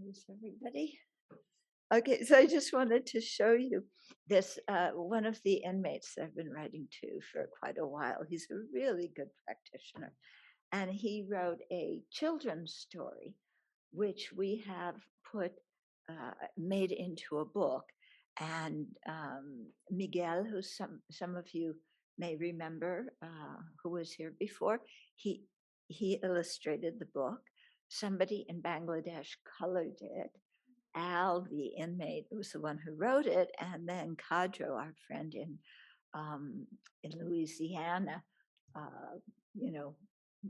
Where's everybody? Okay, so I just wanted to show you this, one of the inmates I've been writing to for quite a while. He's a really good practitioner. And he wrote a children's story, which we have put, made into a book. And Miguel, who some of you may remember, who was here before, he illustrated the book. Somebody in Bangladesh colored it. Al, the inmate, was the one who wrote it, and then Cadro, our friend in Louisiana, you know,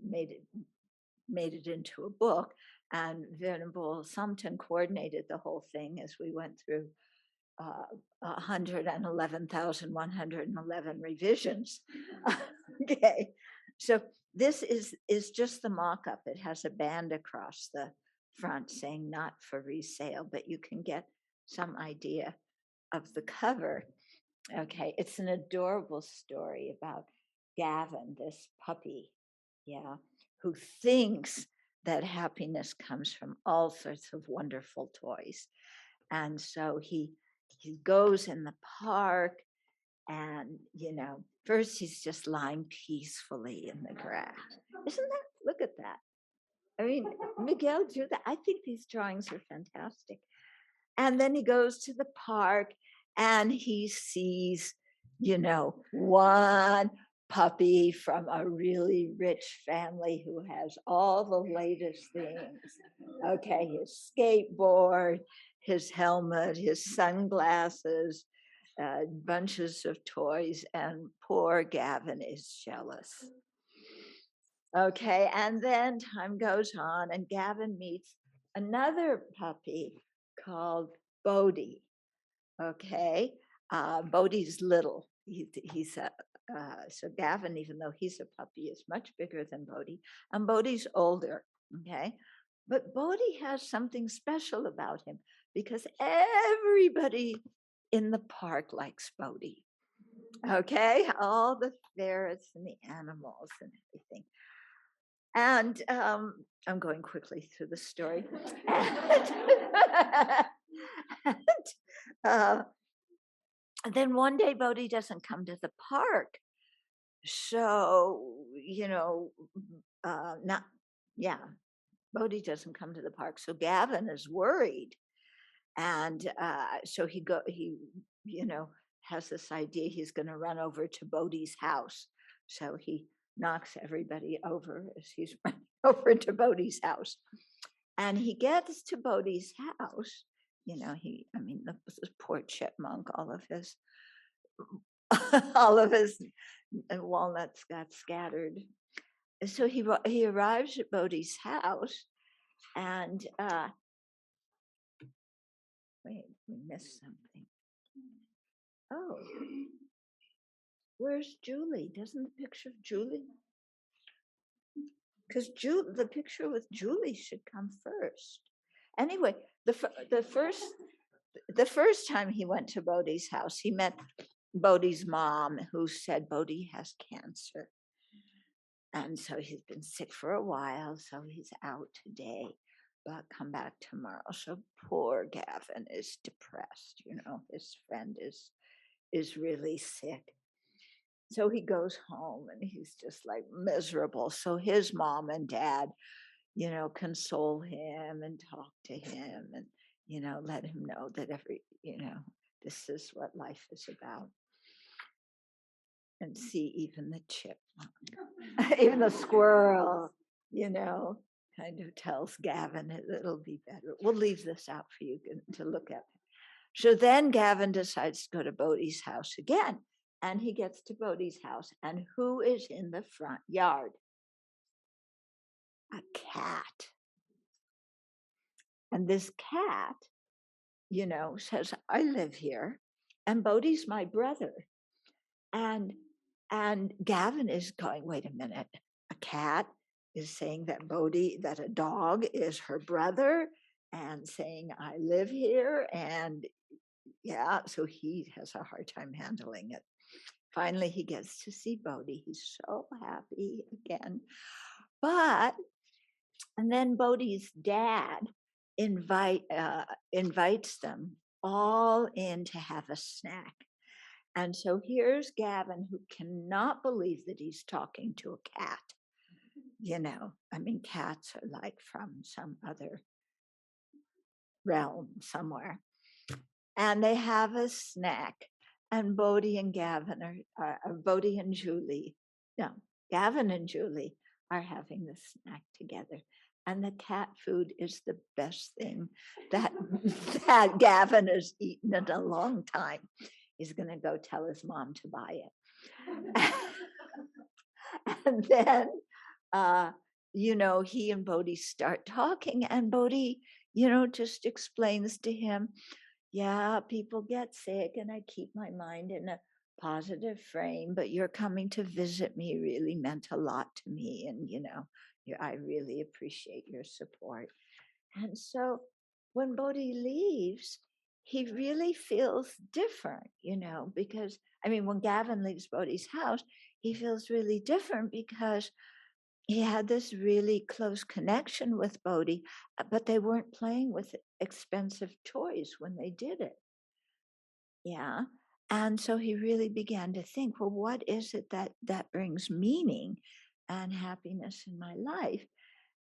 made it into a book. And Venerable Thubten coordinated the whole thing as we went through 111,111 revisions. Okay, so this is just the mock-up. It has a band across the front saying not for resale, but you can get some idea of the cover. Okay, it's an adorable story about Gavin, this puppy, yeah, who thinks that happiness comes from all sorts of wonderful toys. And so he goes in the park, and first he's just lying peacefully in the grass. Isn't that, look at that. I mean, Miguel drew that. I think these drawings are fantastic. And then he goes to the park and he sees, one puppy from a really rich family who has all the latest things. Okay, his skateboard, his helmet, his sunglasses, bunches of toys, and poor Gavin is jealous. Okay, and then time goes on, and Gavin meets another puppy called Bodhi. Okay, Bodhi's little. He's so Gavin, even though he's a puppy, is much bigger than Bodhi, and Bodhi's older. Okay, but Bodhi has something special about him because everybody in the park likes Bodhi. Okay, all the ferrets and the animals and everything. And I'm going quickly through the story. And then one day Bodhi doesn't come to the park. So, Bodhi doesn't come to the park. So Gavin is worried. And so he has this idea he's going to run over to Bodhi's house. So he knocks everybody over as he's running over to Bodhi's house. And he gets to Bodhi's house. This poor chipmunk, all of his walnuts got scattered. So he arrives at Bodhi's house, and wait, we missed something. Oh, where's Julie? Doesn't the picture of Julie? Because the picture with Julie should come first. Anyway, the first time he went to Bodhi's house, he met Bodhi's mom, who said Bodhi has cancer. And so he's been sick for a while, so he's out today, but come back tomorrow. So poor Gavin is depressed, his friend is really sick. So he goes home and he's just like miserable. So his mom and dad, console him and talk to him and, let him know that this is what life is about. And see, even the chipmunk, even the squirrel, kind of tells Gavin it'll be better. We'll leave this out for you to look at. So then Gavin decides to go to Bodhi's house again. And he gets to Bodhi's house. And who is in the front yard? A cat. And this cat, says, I live here. And Bodhi's my brother. And Gavin is going, wait a minute, a cat is saying that a dog is her brother and saying, I live here. And yeah, so he has a hard time handling it. Finally, he gets to see Bodhi. He's so happy again. And then Bodhi's dad invites them all in to have a snack. And so here's Gavin, who cannot believe that he's talking to a cat. I mean, cats are like from some other realm somewhere. And they have a snack. And Bodhi and Gavin Bodhi and Julie, no, Gavin and Julie are having the snack together. And the cat food is the best thing that Gavin has eaten in a long time. He's going to go tell his mom to buy it. And then, he and Bodhi start talking, and Bodhi, just explains to him, yeah, people get sick, and I keep my mind in a positive frame, but your coming to visit me really meant a lot to me. And, I really appreciate your support. And so when Bodhi leaves, he really feels different, because, when Gavin leaves Bodhi's house, he feels really different because he had this really close connection with Bodhi, but they weren't playing with expensive toys when they did it. Yeah. And so he really began to think, well, what is it that brings meaning and happiness in my life?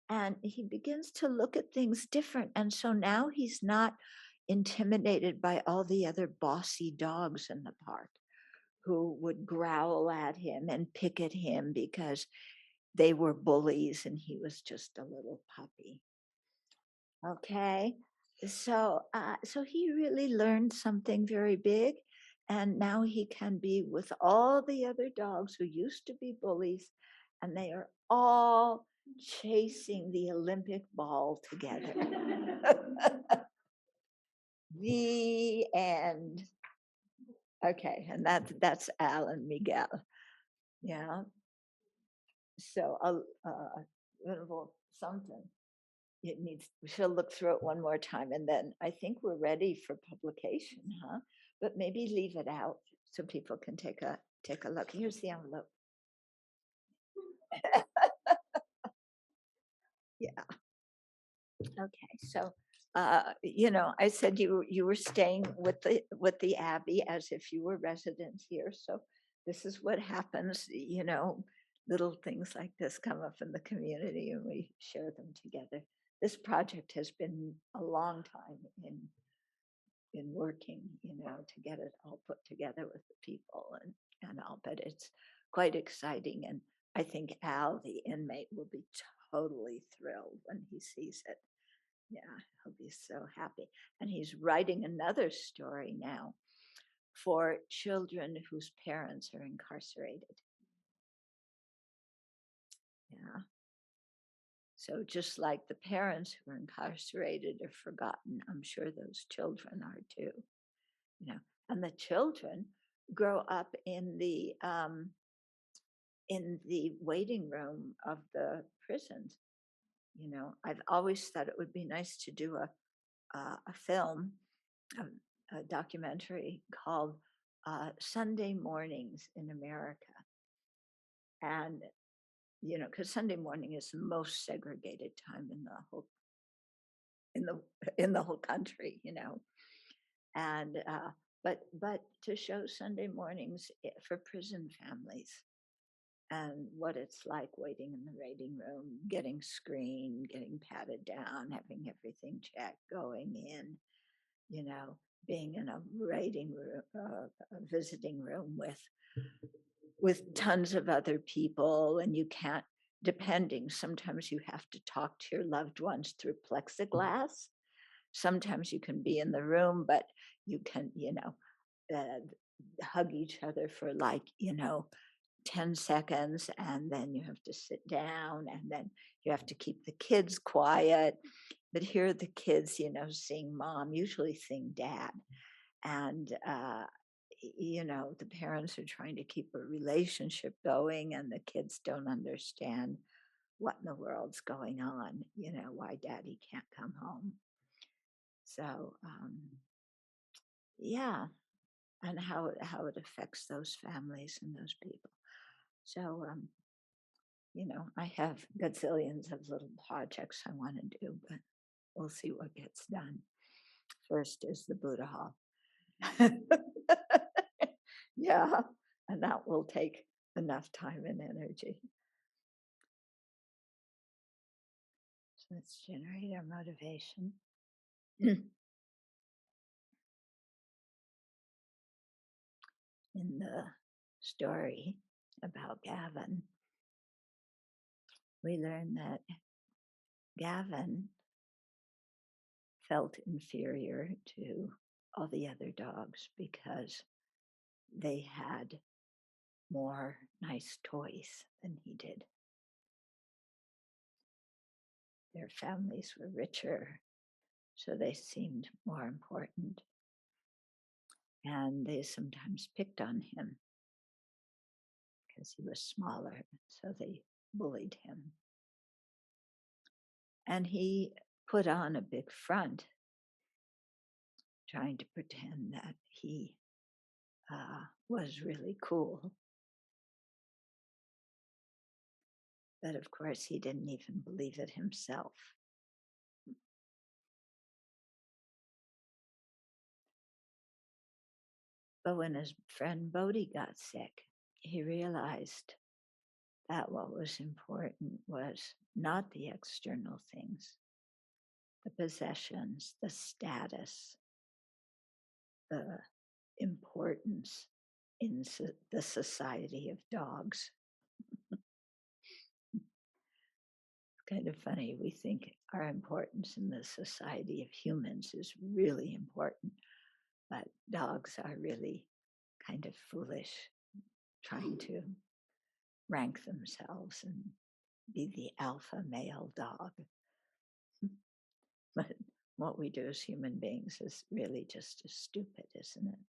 And he begins to look at things different. And so now he's not intimidated by all the other bossy dogs in the park who would growl at him and pick at him because they were bullies and he was just a little puppy. Okay. So he really learned something very big, and now he can be with all the other dogs who used to be bullies, and they are all chasing the Olympic ball together. The end. Okay, and that's Al and Miguel. Yeah. So Venerable Thubten, she'll look through it one more time, and then I think we're ready for publication, huh? But maybe leave it out so people can take a look. Here's the envelope. Yeah. Okay. So I said you were staying with the Abbey as if you were residents here. So this is what happens, little things like this come up in the community and we share them together. This project has been a long time in working, to get it all put together with the people and all, but it's quite exciting. And I think Al, the inmate, will be totally thrilled when he sees it. Yeah, he'll be so happy. And he's writing another story now for children whose parents are incarcerated. Yeah. So just like the parents who are incarcerated are forgotten, I'm sure those children are too. And the children grow up in the waiting room of the prisons. I've always thought it would be nice to do a film, a documentary called Sunday Mornings in America. And, because Sunday morning is the most segregated time in the whole country, and but to show Sunday mornings for prison families and what it's like waiting in the waiting room, getting screened, getting patted down, having everything checked, going in, being in a waiting room, a visiting room with tons of other people, and you can't, depending, sometimes you have to talk to your loved ones through plexiglass. Sometimes you can be in the room, but you can, hug each other for 10 seconds, and then you have to sit down, and then you have to keep the kids quiet. But here are the kids, seeing mom, usually seeing dad. And, the parents are trying to keep a relationship going, and the kids don't understand what in the world's going on, why daddy can't come home. So, yeah, and how it affects those families and those people. So, I have gazillions of little projects I want to do, but we'll see what gets done. First is the Buddha Hall. Yeah, and that will take enough time and energy. So let's generate our motivation. In the story about Gavin, we learn that Gavin felt inferior to all the other dogs because they had more nice toys than he did. Their families were richer, so they seemed more important. And they sometimes picked on him because he was smaller, so they bullied him. And he put on a big front, trying to pretend that he was really cool. But of course, he didn't even believe it himself. But when his friend Bodhi got sick, he realized that what was important was not the external things, the possessions, the status, the importance in the society of dogs. It's kind of funny. We think our importance in the society of humans is really important, but dogs are really kind of foolish, trying to rank themselves and be the alpha male dog. But what we do as human beings is really just as stupid, isn't it?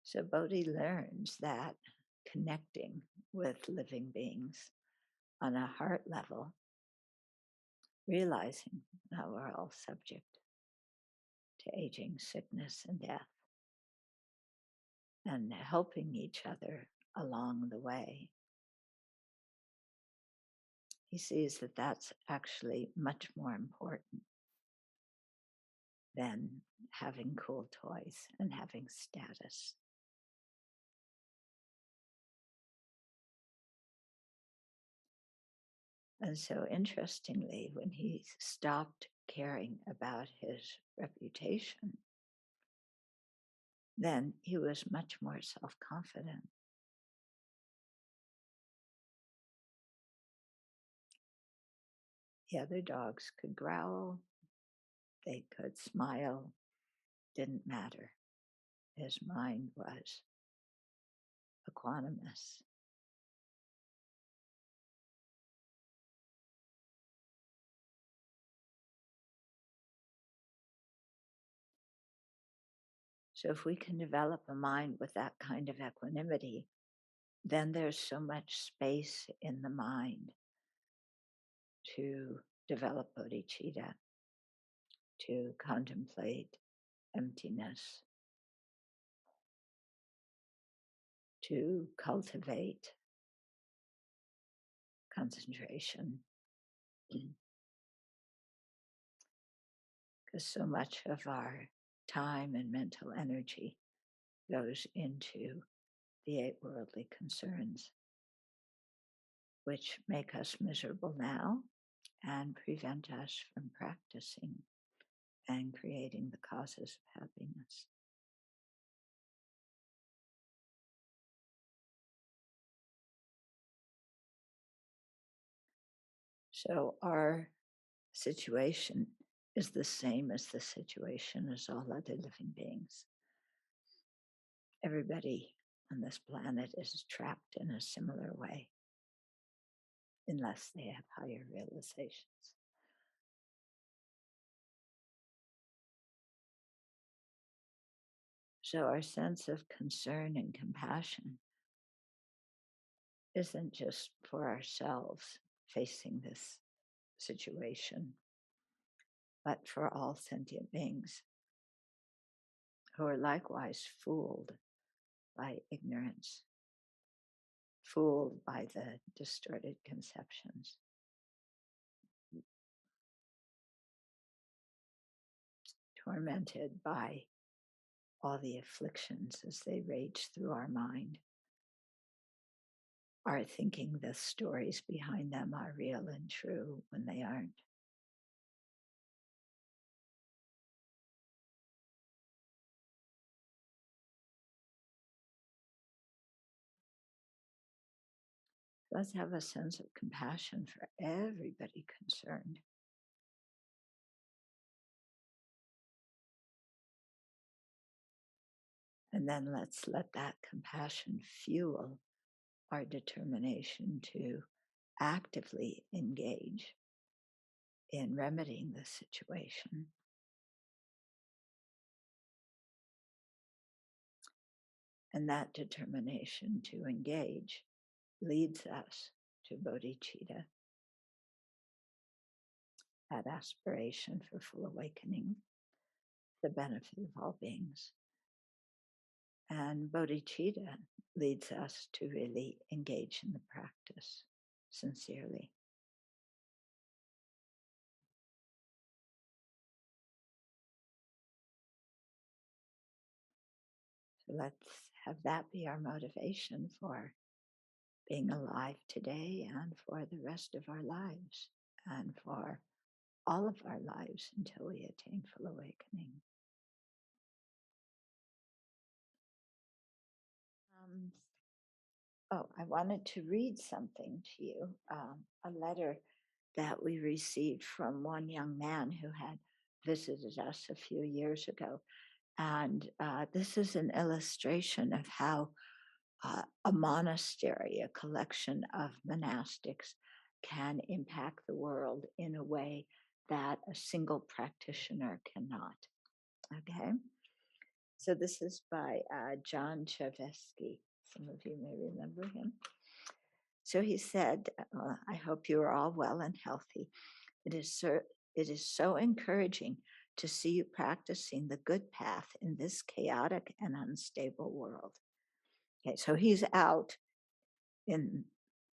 So Bodhi learns that connecting with living beings on a heart level, realizing that we're all subject to aging, sickness, and death, and helping each other along the way. He sees that that's actually much more important than having cool toys and having status. And so, interestingly, when he stopped caring about his reputation, then he was much more self-confident. The other dogs could growl, they could smile, didn't matter. His mind was equanimous. So if we can develop a mind with that kind of equanimity, then there's so much space in the mind to develop bodhicitta, to contemplate emptiness, to cultivate concentration. Because so much of our time and mental energy goes into the 8 worldly concerns, which make us miserable now and prevent us from practicing and creating the causes of happiness. So our situation is the same as the situation as all other living beings. Everybody on this planet is trapped in a similar way, unless they have higher realizations. So our sense of concern and compassion isn't just for ourselves facing this situation, but for all sentient beings who are likewise fooled by ignorance fooled by the distorted conceptions. Tormented by all the afflictions as they rage through our mind. Are thinking the stories behind them are real and true when they aren't. Let's have a sense of compassion for everybody concerned. And then let's let that compassion fuel our determination to actively engage in remedying the situation. And that determination to engage leads us to bodhicitta, that aspiration for full awakening, the benefit of all beings. And bodhicitta leads us to really engage in the practice sincerely. So let's have that be our motivation for being alive today and for the rest of our lives and for all of our lives until we attain full awakening. I wanted to read something to you, a letter that we received from one young man who had visited us a few years ago. And this is an illustration of how a monastery, a collection of monastics, can impact the world in a way that a single practitioner cannot. Okay? So this is by John Chopsticks. Some of you may remember him. So he said, I hope you are all well and healthy. It is so encouraging to see you practicing the good path in this chaotic and unstable world. Okay, so he's out in,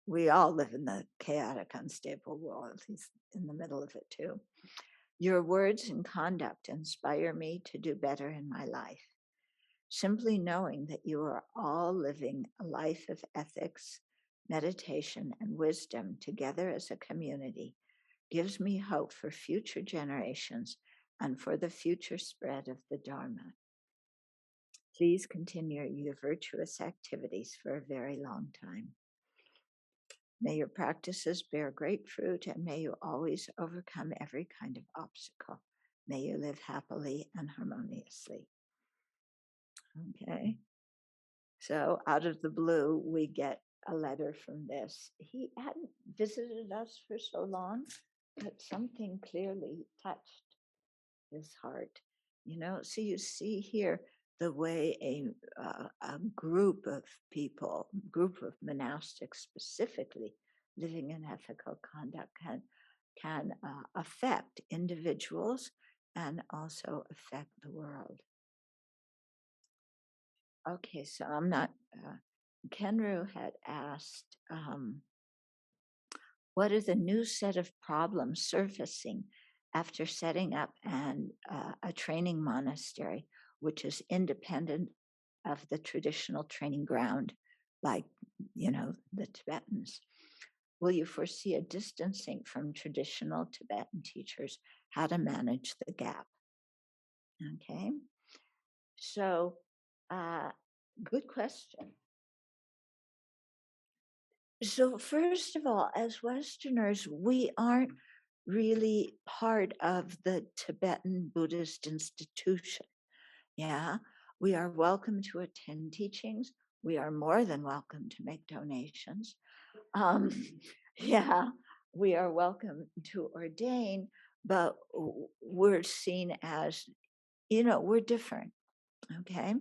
we all live in the chaotic, unstable world. He's in the middle of it too. Your words and conduct inspire me to do better in my life. Simply knowing that you are all living a life of ethics, meditation, and wisdom together as a community gives me hope for future generations and for the future spread of the Dharma. Please continue your virtuous activities for a very long time. May your practices bear great fruit and may you always overcome every kind of obstacle. May you live happily and harmoniously. Okay. So out of the blue, we get a letter from this. He hadn't visited us for so long, but something clearly touched his heart. So you see here the way a group of people, group of monastics specifically, living in ethical conduct can affect individuals and also affect the world. Okay, so I'm not, Kenru had asked, what is the new set of problems surfacing after setting up a training monastery, which is independent of the traditional training ground, like, the Tibetans? Will you foresee a distancing from traditional Tibetan teachers, how to manage the gap? Okay, so good question. So, first of all, as Westerners, we aren't really part of the Tibetan Buddhist institution. Yeah, we are welcome to attend teachings. We are more than welcome to make donations. Yeah, we are welcome to ordain, but we're seen as, we're different. Okay.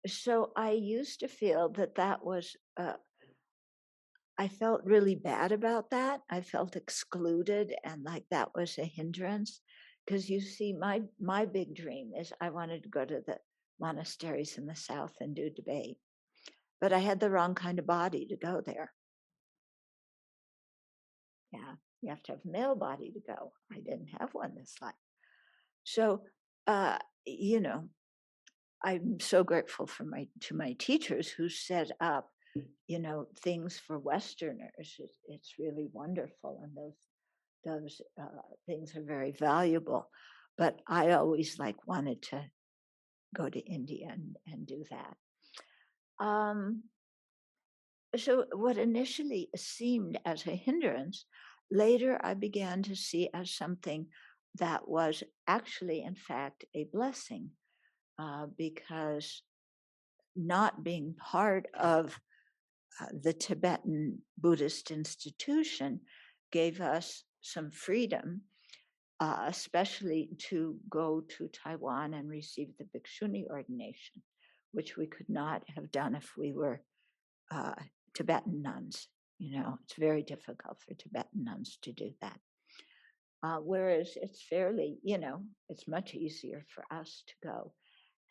So I used to feel that was, I felt really bad about that. I felt excluded and like that was a hindrance. Because you see, my big dream is I wanted to go to the monasteries in the South and do debate. but I had the wrong kind of body to go there. Yeah, you have to have a male body to go. I didn't have one this life. So, uh, you know, I'm so grateful for to my teachers who set up, things for Westerners. It's really wonderful, and those things are very valuable. But I always wanted to go to India and do that. So what initially seemed as a hindrance, later I began to see as something that was actually, in fact, a blessing, because not being part of the Tibetan Buddhist institution gave us some freedom, especially to go to Taiwan and receive the Bhikshuni ordination, which we could not have done if we were Tibetan nuns. It's very difficult for Tibetan nuns to do that. Whereas it's fairly, it's much easier for us to go.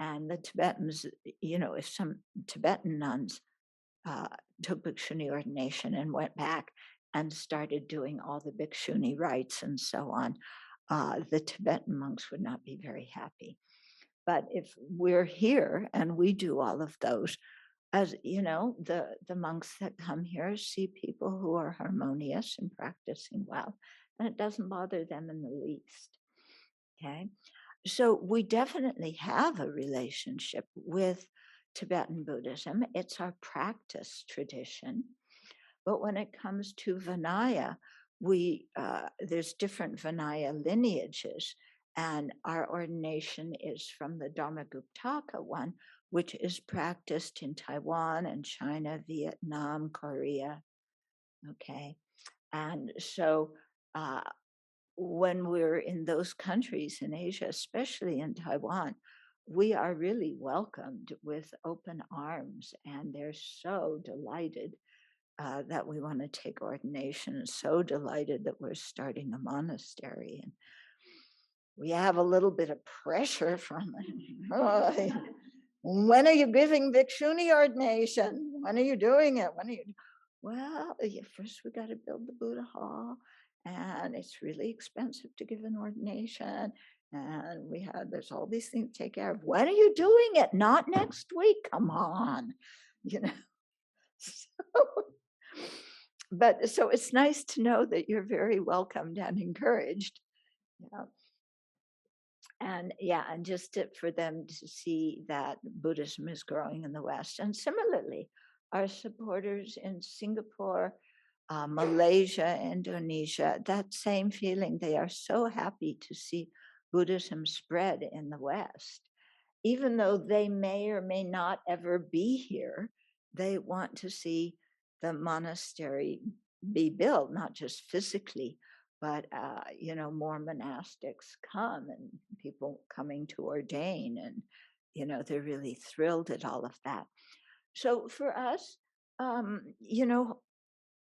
And the Tibetans, if some Tibetan nuns took Bhikshuni ordination and went back and started doing all the Bhikshuni rites and so on, the Tibetan monks would not be very happy. But if we're here and we do all of those, as the monks that come here see people who are harmonious and practicing well, and it doesn't bother them in the least. Okay. So we definitely have a relationship with Tibetan Buddhism. It's our practice tradition. But when it comes to Vinaya, there's different Vinaya lineages, and our ordination is from the Dharmaguptaka one, which is practiced in Taiwan and China, Vietnam, Korea. Okay. And so when we're in those countries in Asia, especially in Taiwan, we are really welcomed with open arms, and they're so delighted that we want to take ordination, and so delighted that we're starting a monastery. And we have a little bit of pressure from it. When are you giving Bhikshuni ordination? When are you doing it? Well, first we got to build the Buddha Hall, and it's really expensive to give an ordination. And there's all these things to take care of. When are you doing it? Not next week. Come on. So it's nice to know that you're very welcomed and encouraged. And just for them to see that Buddhism is growing in the West. And similarly, our supporters in Singapore, Malaysia, Indonesia, that same feeling. They are so happy to see Buddhism spread in the West. Even though they may or may not ever be here, they want to see the monastery be built, not just physically, but more monastics come and people coming to ordain, and they're really thrilled at all of that. So for us,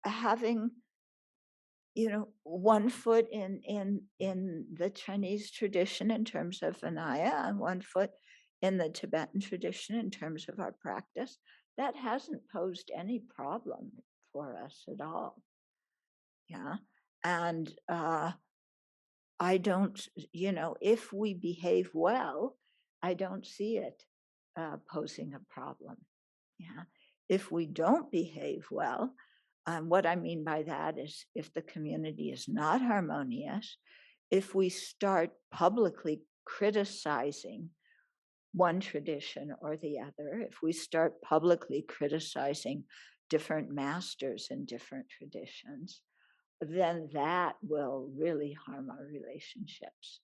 having one foot in the Chinese tradition in terms of Vinaya, and one foot in the Tibetan tradition in terms of our practice, that hasn't posed any problem for us at all. Yeah. And I don't, if we behave well, I don't see it posing a problem. Yeah. If we don't behave well, what I mean by that is if the community is not harmonious, if we start publicly criticizing one tradition or the other, if we start publicly criticizing different masters in different traditions, then that will really harm our relationships.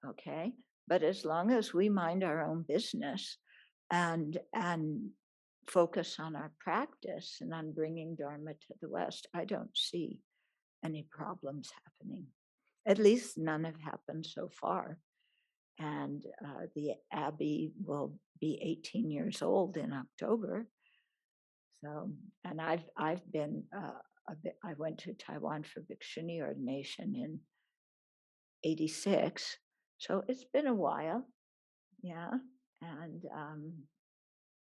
Okay. But as long as we mind our own business and focus on our practice and on bringing Dharma to the West, I don't see any problems happening. At least none have happened so far. And the Abbey will be 18 years old in October. So, and I've been I went to Taiwan for Bhikshuni ordination in 86. So it's been a while. Yeah. And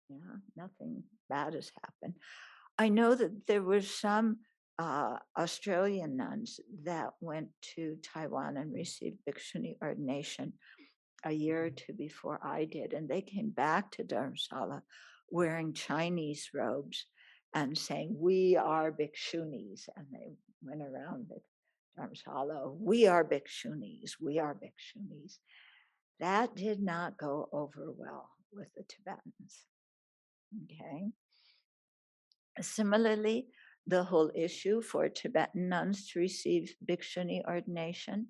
Yeah, nothing bad has happened. I know that there were some Australian nuns that went to Taiwan and received Bhikshuni ordination a year or two before I did, and they came back to Dharamsala wearing Chinese robes and saying, "We are Bhikshunis," and they went around the Dharamsala, "We are Bhikshunis, we are Bhikshunis." That did not go over well with the Tibetans. Okay. Similarly, the whole issue for Tibetan nuns to receive Bhikshuni ordination,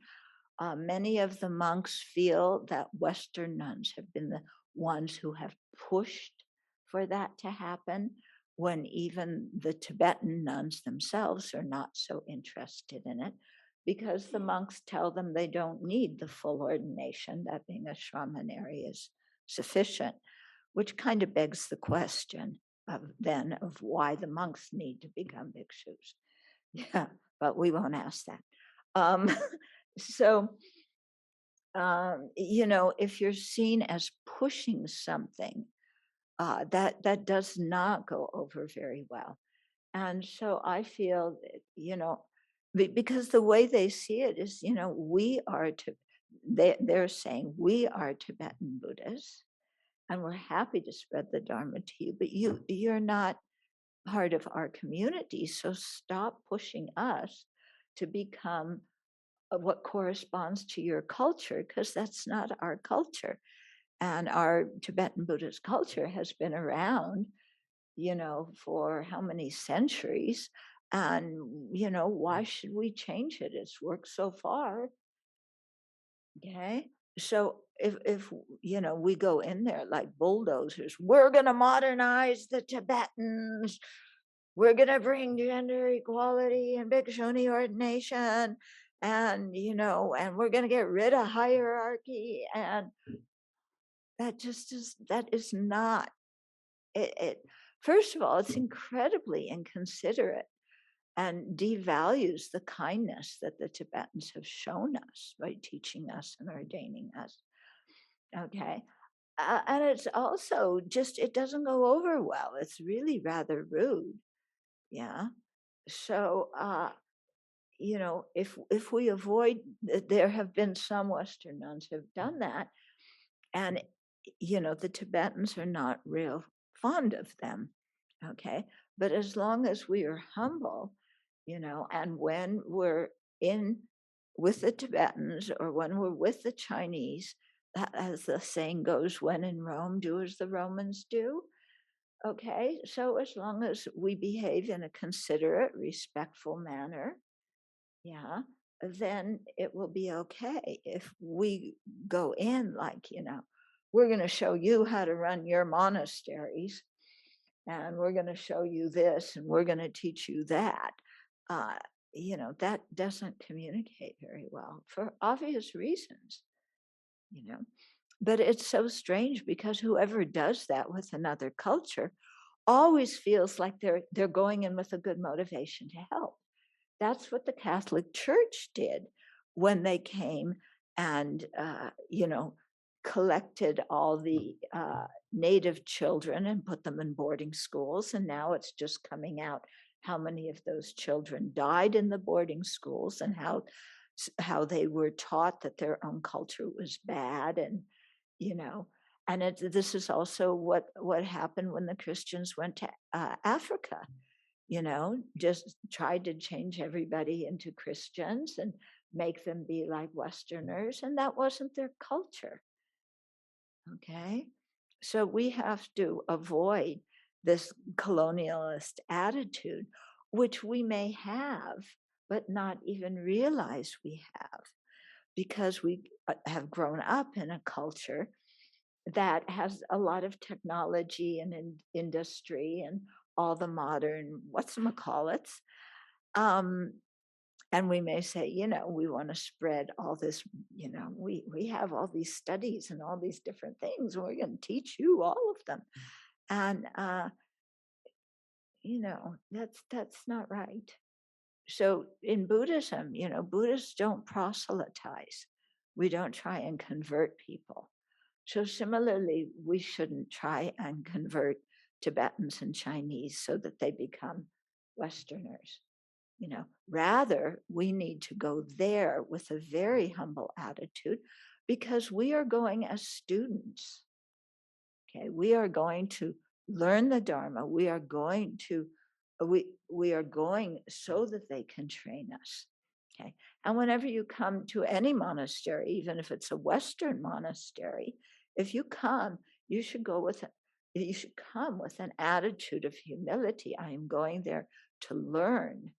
many of the monks feel that Western nuns have been the ones who have pushed for that to happen, when even the Tibetan nuns themselves are not so interested in it, because the monks tell them they don't need the full ordination, that being a shramanary is sufficient, which kind of begs the question of why the monks need to become bhikshus. Yeah, but we won't ask that. Um, so, if you're seen as pushing something, that does not go over very well. And so I feel that, because the way they see it is, we are to, they're saying we are Tibetan Buddhists, and we're happy to spread the Dharma to you, but you're not part of our community, so stop pushing us to become what corresponds to your culture, because that's not our culture. And our Tibetan Buddhist culture has been around, for how many centuries, and why should we change it? It's worked so far. Okay. So if we go in there like bulldozers, we're going to modernize the Tibetans, we're going to bring gender equality and Bhikshuni ordination, and we're going to get rid of hierarchy, and that is not it. First of all, it's incredibly inconsiderate and devalues the kindness that the Tibetans have shown us by teaching us and ordaining us. Okay. And it's also just, it doesn't go over well. It's really rather rude. Yeah. So, if we avoid, there have been some Western nuns who've done that. And, the Tibetans are not real fond of them. Okay. But as long as we are humble, and when we're in with the Tibetans or when we're with the Chinese, as the saying goes, when in Rome, do as the Romans do. Okay, so as long as we behave in a considerate, respectful manner, yeah, then it will be okay. If we go in like, we're going to show you how to run your monasteries, and we're going to show you this, and we're going to teach you that. Uh, that doesn't communicate very well for obvious reasons, you know. But it's so strange because whoever does that with another culture always feels like they're going in with a good motivation to help. That's what the Catholic Church did when they came and collected all the native children and put them in boarding schools. And now it's just coming out how many of those children died in the boarding schools, and how they were taught that their own culture was bad, and you know and this is also what happened when the Christians went to Africa, just tried to change everybody into Christians and make them be like Westerners, and that wasn't their culture. Okay. So we have to avoid this colonialist attitude, which we may have, but not even realize we have, because we have grown up in a culture that has a lot of technology and industry and all the modern whatchamacallits. Um, and we may say, we want to spread all this, we have all these studies and all these different things, and we're going to teach you all of them. And, that's not right. So in Buddhism, Buddhists don't proselytize. We don't try and convert people. So similarly, we shouldn't try and convert Tibetans and Chinese so that they become Westerners. Rather, we need to go there with a very humble attitude because we are going as students. Okay, we are going to learn the Dharma. We are going so that they can train us. Okay, and whenever you come to any monastery, even if it's a Western monastery, if you come, you should come with an attitude of humility. I am going there to learn.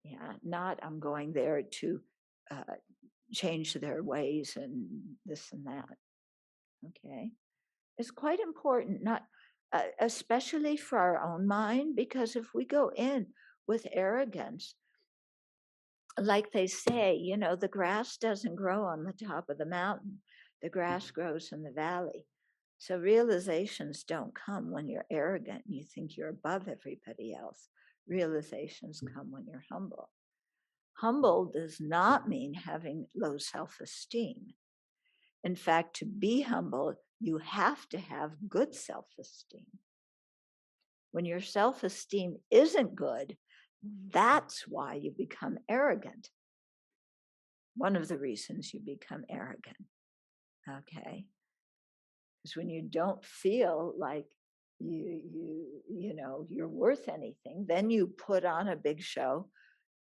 Yeah, not I'm going there to change their ways and this and that. Okay, it's quite important, not especially for our own mind, because if we go in with arrogance, like they say, the grass doesn't grow on the top of the mountain, the grass grows in the valley. So realizations don't come when you're arrogant and you think you're above everybody else. Realizations come when you're humble. Humble does not mean having low self-esteem. In fact, to be humble, you have to have good self-esteem. When your self-esteem isn't good, that's why you become arrogant. One of the reasons you become arrogant, okay? Because when you don't feel like you're worth anything, then you put on a big show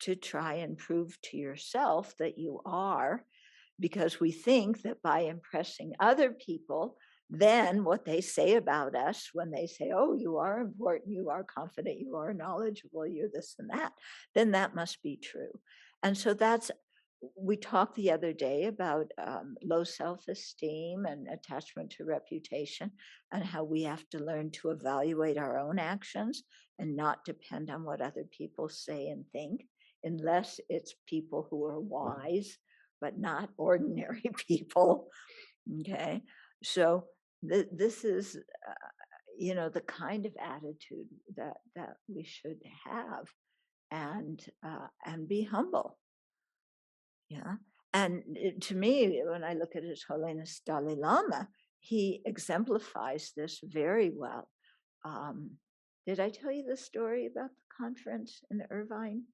to try and prove to yourself that you are, because we think that by impressing other people, then what they say about us, when they say, oh, you are important, you are confident, you are knowledgeable, you're this and that, then that must be true. And so we talked the other day about low self-esteem and attachment to reputation, and how we have to learn to evaluate our own actions and not depend on what other people say and think, unless it's people who are wise, but not ordinary people. Okay, so this is, the kind of attitude that we should have, and be humble. Yeah, and to me, when I look at His Holiness Dalai Lama, he exemplifies this very well. Um, did I tell you the story about the conference in Irvine?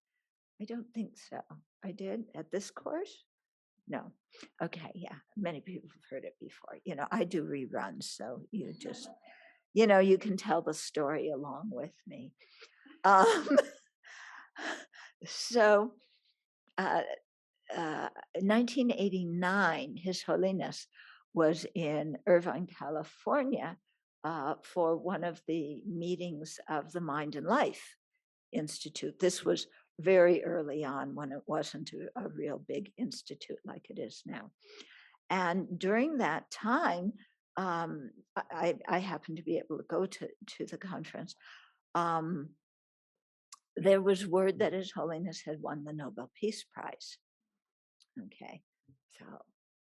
I don't think so. I did at this course? No. Okay, yeah. Many people have heard it before. I do reruns, so you just, you can tell the story along with me. Um, so, uh, 1989, His Holiness was in Irvine, California, for one of the meetings of the Mind and Life Institute. This was very early on, when it wasn't a real big institute like it is now. And during that time, I happened to be able to go to the conference. There was word that His Holiness had won the Nobel Peace Prize. Okay, so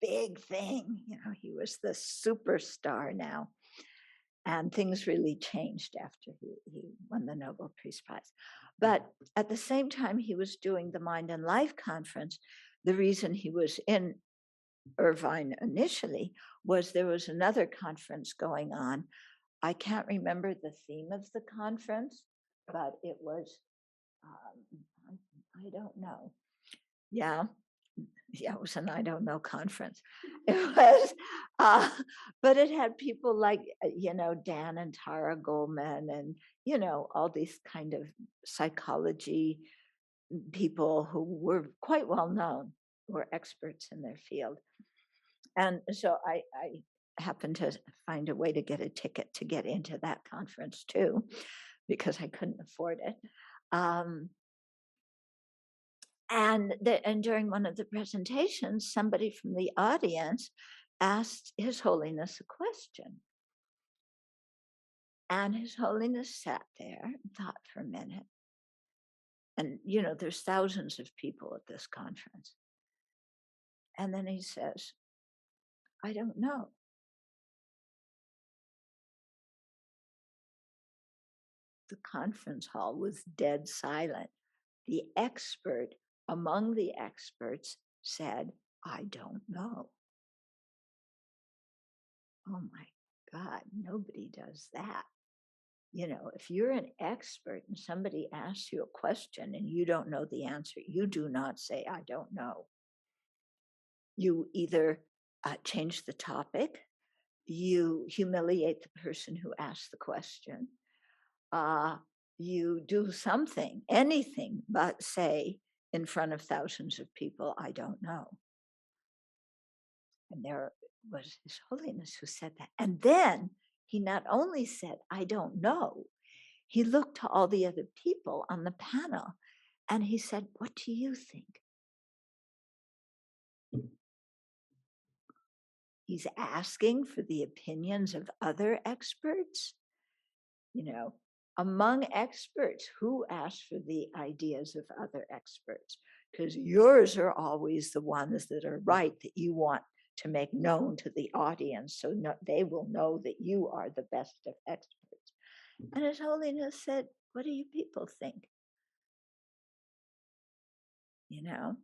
big thing, he was the superstar now. And things really changed after he won the Nobel Peace Prize. But at the same time he was doing the Mind and Life conference, the reason he was in Irvine initially was there was another conference going on. I can't remember the theme of the conference, but it was, I don't know. Yeah, it was an I don't know conference. It was, but it had people like, Dan and Tara Goldman, and, all these kind of psychology people who were quite well known, were experts in their field. And so I happened to find a way to get a ticket to get into that conference too, because I couldn't afford it. And during one of the presentations, somebody from the audience asked His Holiness a question. And His Holiness sat there and thought for a minute. And, there's thousands of people at this conference. And then he says, I don't know. The conference hall was dead silent. The expert among the experts said, I don't know. Oh my God, nobody does that. You know, if you're an expert and somebody asks you a question and you don't know the answer, you do not say, I don't know. You either change the topic, you humiliate the person who asked the question, you do something, anything but say in front of thousands of people, I don't know. And there was His Holiness who said that. And then he not only said, I don't know, he looked to all the other people on the panel and he said, what do you think? He's asking for the opinions of other experts. You know, among experts, who asks for the ideas of other experts? Because yours are always the ones that are right, that you want to make known to the audience, so they will know that you are the best of experts. And His Holiness said, what do you people think? You know,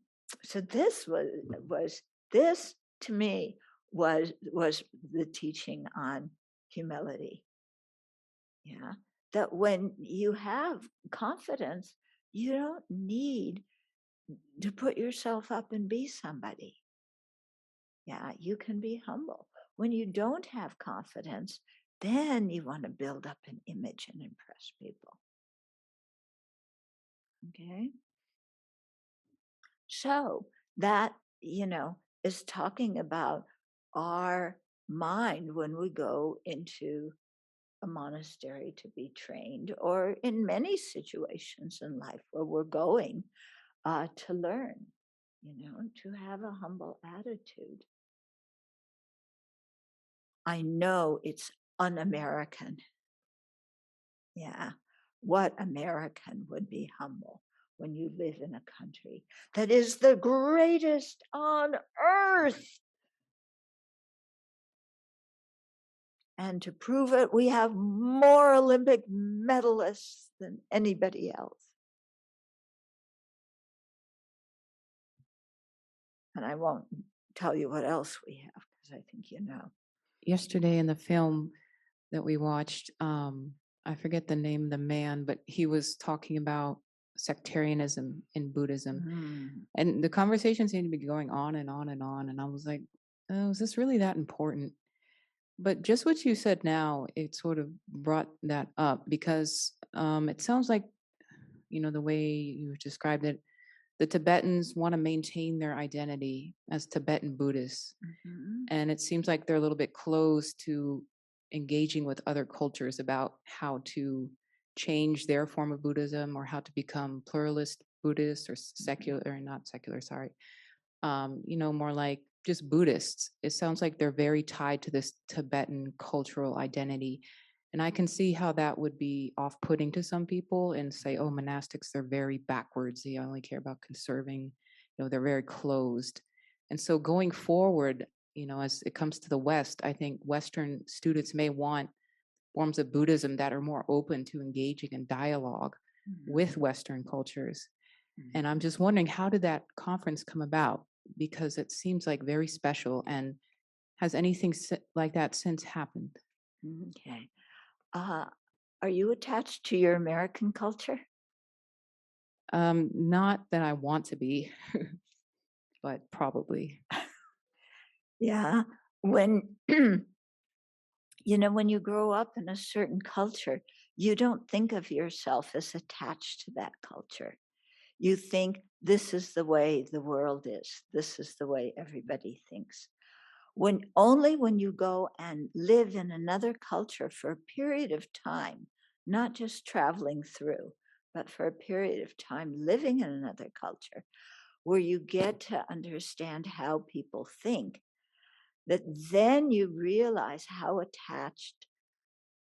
so this was this to me was the teaching on humility. Yeah, that when you have confidence, you don't need to put yourself up and be somebody. Yeah, you can be humble. When you don't have confidence, then you want to build up an image and impress people. Okay. So that, is talking about our mind when we go into a monastery to be trained, or in many situations in life where we're going to learn, to have a humble attitude. I know it's un-American. Yeah. What American would be humble when you live in a country that is the greatest on earth? And to prove it, we have more Olympic medalists than anybody else. And I won't tell you what else we have, because I think you know. Yesterday in the film that we watched, I forget the name of the man, but he was talking about sectarianism in Buddhism. And the conversation seemed to be going on and on and on. And I was like, oh, is this really that important? But just what you said now, it sort of brought that up, because it sounds like, the way you described it, the Tibetans want to maintain their identity as Tibetan Buddhists. And it seems like they're a little bit closed to engaging with other cultures about how to change their form of Buddhism, or how to become pluralist Buddhists, or secular, or not secular, sorry. More like just Buddhists. It sounds like they're very tied to this Tibetan cultural identity. And I can see how that would be off-putting to some people, and say, oh, monastics, they're very backwards. They only care about conserving, they're very closed. And so going forward, as it comes to the West, I think Western students may want forms of Buddhism that are more open to engaging in dialogue with Western cultures. And I'm just wondering, how did that conference come about? Because it seems like very special. And has anything like that since happened? Okay. Are you attached to your American culture? Not that I want to be, but probably. Yeah. When, when you grow up in a certain culture, you don't think of yourself as attached to that culture. You think this is the way the world is. This is the way everybody thinks. Only when you go and live in another culture for a period of time, not just traveling through, but for a period of time living in another culture, where you get to understand how people think, that then you realize how attached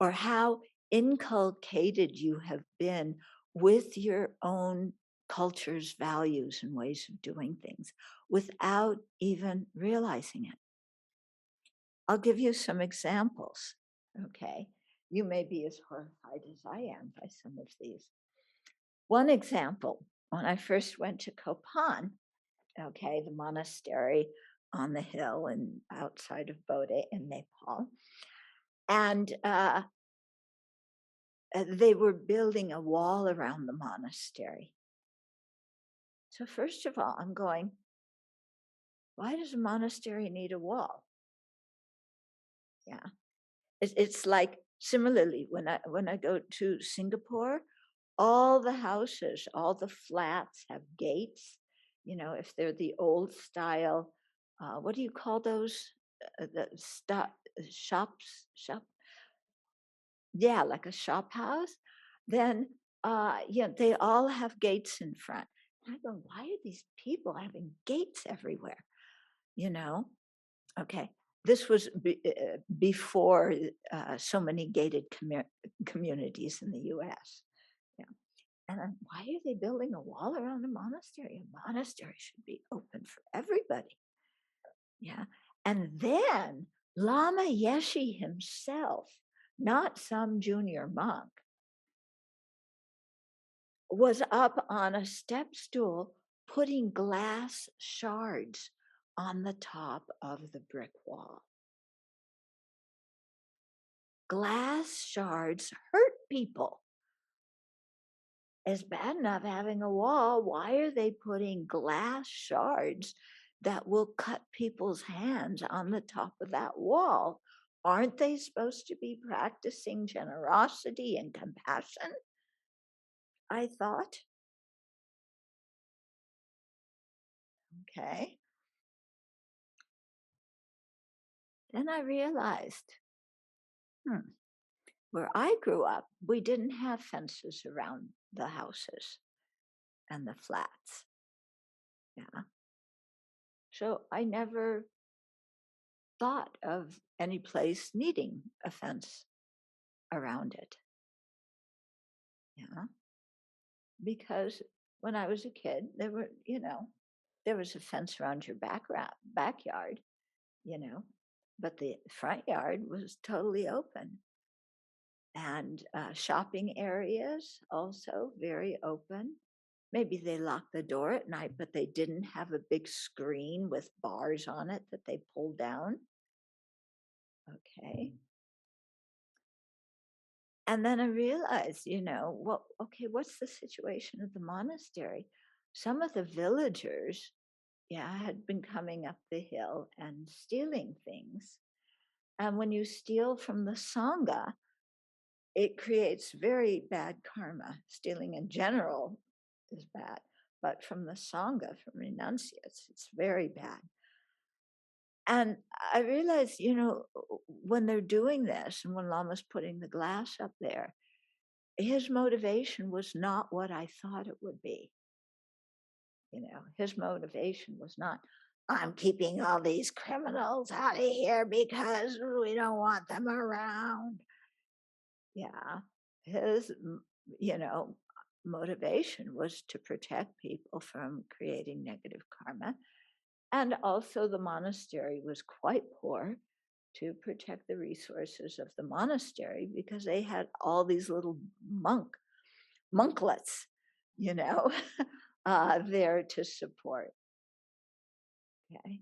or how inculcated you have been with your own culture's values and ways of doing things without even realizing it. I'll give you some examples, okay? You may be as horrified as I am by some of these. One example, when I first went to Kopan, okay, the monastery on the hill and outside of Bodh in Nepal. And they were building a wall around the monastery. So first of all, I'm going, why does a monastery need a wall? Yeah. It's like, similarly, when I go to Singapore, all the houses, all the flats have gates. You know, if they're the old style, what do you call those? Shops? Yeah, like a shop house. Then, they all have gates in front. And I go, why are these people having gates everywhere? You know? Okay. This was before so many gated communities in the US. Yeah. And then why are they building a wall around a monastery? A monastery should be open for everybody. Yeah. And then Lama Yeshe himself, not some junior monk, was up on a step stool putting glass shards on the top of the brick wall. Glass shards hurt people. It's bad enough having a wall. Why are they putting glass shards that will cut people's hands on the top of that wall? Aren't they supposed to be practicing generosity and compassion? I thought. Okay. Then I realized, where I grew up, we didn't have fences around the houses and the flats. Yeah. So I never thought of any place needing a fence around it. Yeah. Because when I was a kid, there was a fence around your backyard, but the front yard was totally open. And shopping areas also very open. Maybe they locked the door at night, but they didn't have a big screen with bars on it that they pulled down. Okay. And then I realized, what's the situation at the monastery? Some of the villagers, had been coming up the hill and stealing things. And when you steal from the Sangha, it creates very bad karma. Stealing in general is bad, but from the Sangha, from renunciates, it's very bad. And I realized, when they're doing this and when Lama's putting the glass up there, his motivation was not what I thought it would be. His motivation was not, I'm keeping all these criminals out of here because we don't want them around. Yeah. His, motivation was to protect people from creating negative karma. And also the monastery was quite poor, to protect the resources of the monastery because they had all these little monklets, there to support. Okay.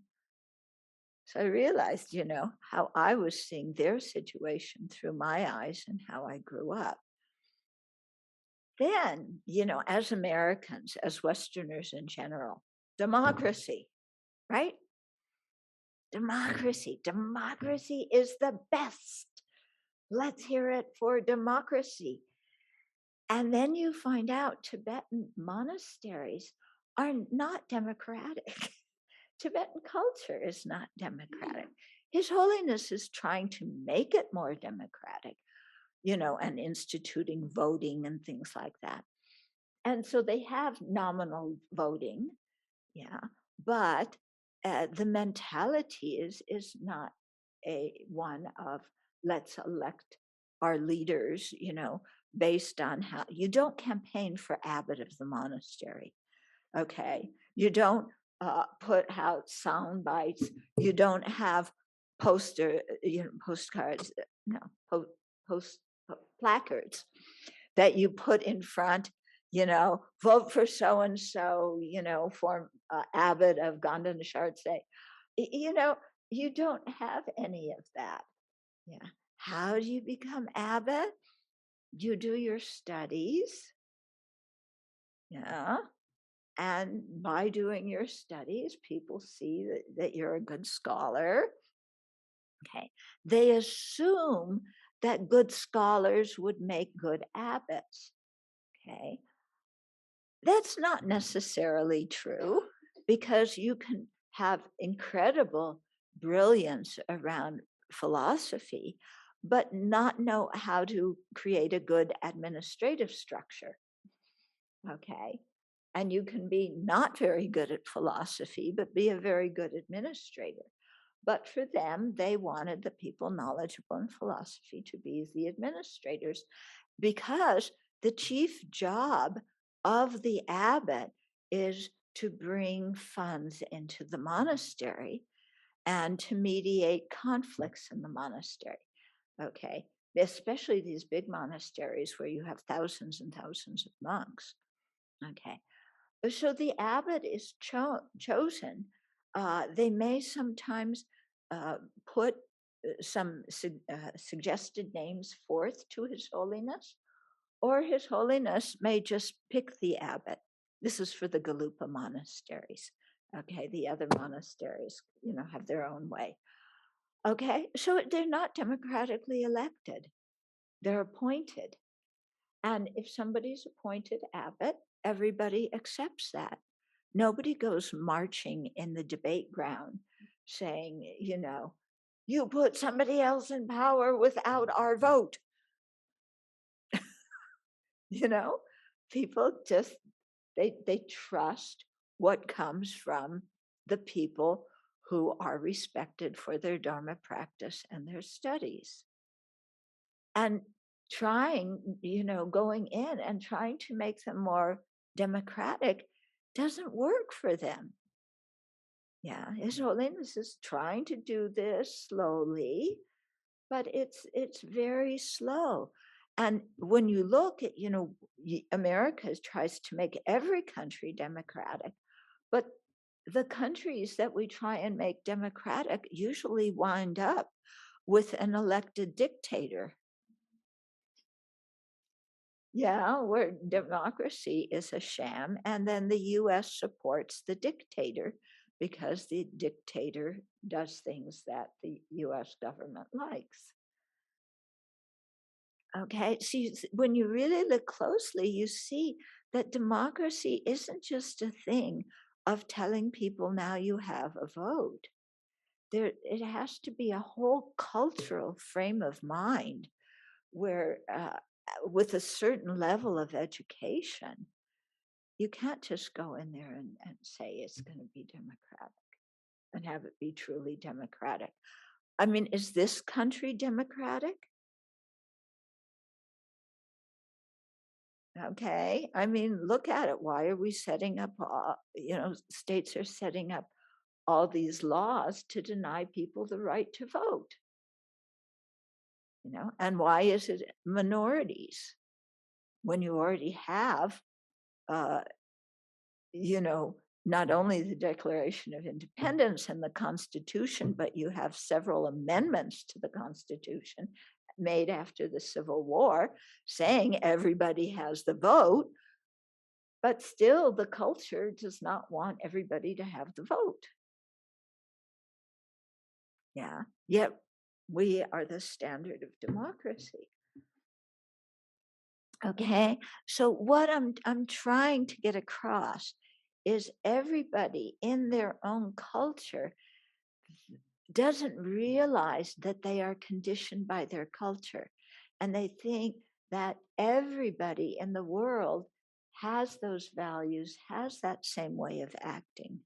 So I realized, how I was seeing their situation through my eyes and how I grew up. Then, as Americans, as Westerners in general, democracy, right? Democracy is the best. Let's hear it for democracy. And then you find out Tibetan monasteries are not democratic. Tibetan culture is not democratic. His Holiness is trying to make it more democratic, and instituting voting and things like that. And so they have nominal voting, but the mentality is not one of let's elect our leaders, based on how you don't campaign for abbot of the monastery. Okay. You don't put out sound bites. You don't have postcards, placards that you put in front, vote for so-and-so, for abbot of Ganden Shartse. You know, you don't have any of that. Yeah. How do you become abbot? You do your studies. Yeah. And by doing your studies, people see that you're a good scholar. Okay. They assume that good scholars would make good abbots. Okay. That's not necessarily true, because you can have incredible brilliance around philosophy, but not know how to create a good administrative structure. Okay. And you can be not very good at philosophy, but be a very good administrator. But for them, they wanted the people knowledgeable in philosophy to be the administrators, because the chief job of the abbot is to bring funds into the monastery and to mediate conflicts in the monastery. Okay. Especially these big monasteries where you have thousands and thousands of monks. Okay. So the abbot is chosen. They may sometimes put some suggested names forth to His Holiness, or His Holiness may just pick the abbot. This is for the Galupa monasteries. Okay, the other monasteries, have their own way. Okay, so they're not democratically elected, they're appointed. And if somebody's appointed abbot, everybody accepts that. Nobody goes marching in the debate ground saying, you put somebody else in power without our vote. People just, they trust what comes from the people who are respected for their Dharma practice and their studies. And trying, going in and trying to make them more democratic doesn't work for them. Yeah, His Holiness is trying to do this slowly, but it's very slow. And when you look at, America tries to make every country democratic, but the countries that we try and make democratic usually wind up with an elected dictator. Yeah, where democracy is a sham, and then the US supports the dictator because the dictator does things that the US government likes. Okay, so when you really look closely, you see that democracy isn't just a thing of telling people now you have a vote. It has to be a whole cultural frame of mind where, with a certain level of education, you can't just go in there and say it's going to be democratic and have it be truly democratic. I mean, is this country democratic? Okay. I mean, look at it. Why are we setting up, states are setting up all these laws to deny people the right to vote? And why is it minorities when you already have, uh, not only the Declaration of Independence and the Constitution, but you have several amendments to the Constitution made after the Civil War saying everybody has the vote, but still the culture does not want everybody to have the vote. Yeah, yet we are the standard of democracy. Okay, so what I'm trying to get across is everybody in their own culture doesn't realize that they are conditioned by their culture, and they think that everybody in the world has those values, has that same way of acting.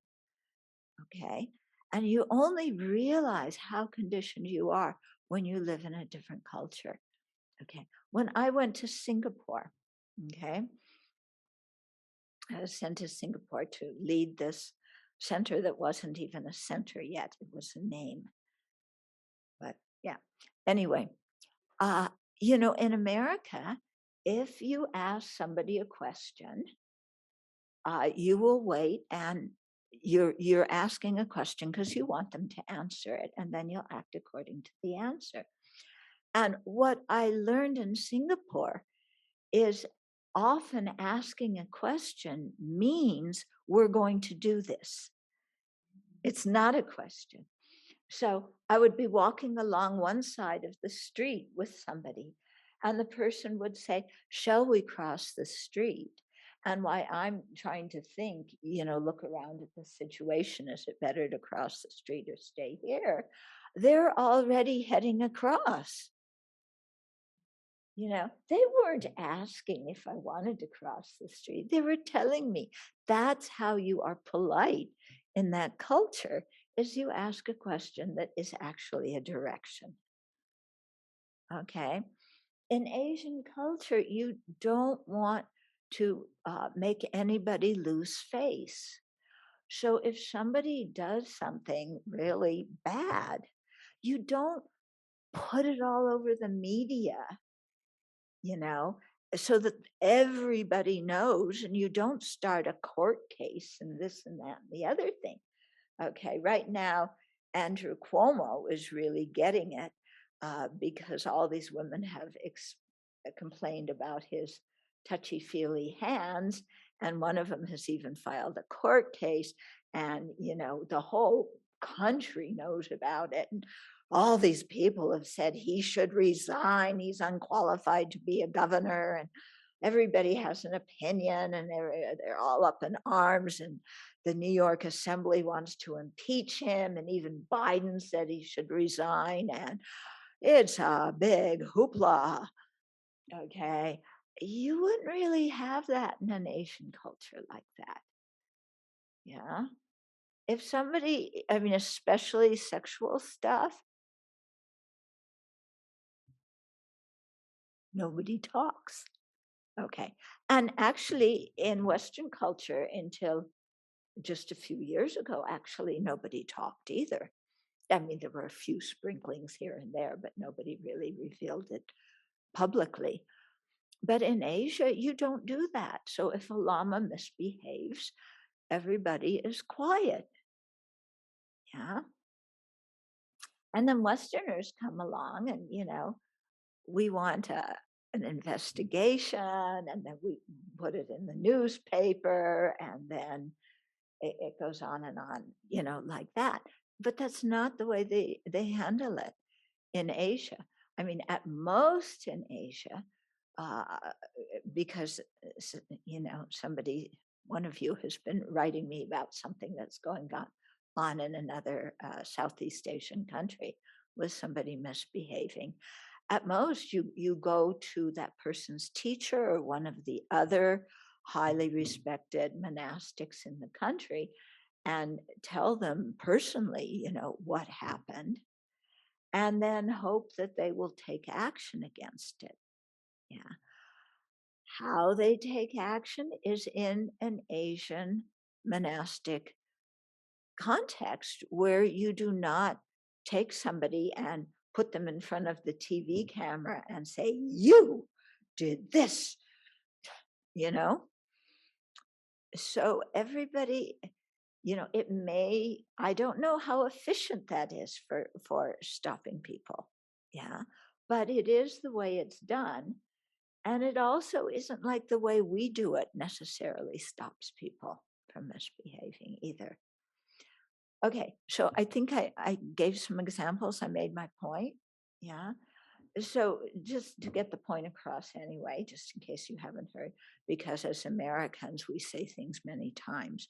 Okay, and you only realize how conditioned you are when you live in a different culture. Okay, when I went to Singapore, okay, I was sent to Singapore to lead this center that wasn't even a center yet, it was a name. But yeah, anyway, in America, if you ask somebody a question, you will wait and you're asking a question because you want them to answer it, and then you'll act according to the answer. And what I learned in Singapore is often asking a question means we're going to do this. It's not a question. So I would be walking along one side of the street with somebody, and the person would say, "Shall we cross the street?" And why I'm trying to think, look around at the situation, is it better to cross the street or stay here? They're already heading across. They weren't asking if I wanted to cross the street. They were telling me that's how you are polite in that culture, is you ask a question that is actually a direction. Okay. In Asian culture, you don't want to make anybody lose face. So if somebody does something really bad, you don't put it all over the media, so that everybody knows, and you don't start a court case and this and that and the other thing. Okay, right now, Andrew Cuomo is really getting it because all these women have complained about his touchy-feely hands, and one of them has even filed a court case, and the whole country knows about it. And all these people have said he should resign. He's unqualified to be a governor, and everybody has an opinion, and they're all up in arms. And the New York Assembly wants to impeach him, and even Biden said he should resign. And it's a big hoopla. Okay, you wouldn't really have that in an Asian culture like that. Yeah. If somebody, especially sexual stuff, nobody talks. Okay. And actually, in Western culture, until just a few years ago, actually, nobody talked either. There were a few sprinklings here and there, but nobody really revealed it publicly. But in Asia, you don't do that. So if a lama misbehaves, everybody is quiet. Yeah. And then Westerners come along and, we want an investigation, and then we put it in the newspaper, and then it goes on and on, like that. But that's not the way they handle it in Asia. At most in Asia, uh, because, one of you has been writing me about something that's going on in another Southeast Asian country with somebody misbehaving. At most, you go to that person's teacher or one of the other highly respected monastics in the country and tell them personally, what happened, and then hope that they will take action against it. Yeah. How they take action is in an Asian monastic context where you do not take somebody and put them in front of the TV camera and say, "You did this," So everybody, I don't know how efficient that is for stopping people. Yeah. But it is the way it's done. And it also isn't like the way we do it necessarily stops people from misbehaving either. Okay, so I think I gave some examples. I made my point. Yeah. So just to get the point across anyway, just in case you haven't heard, because as Americans, we say things many times.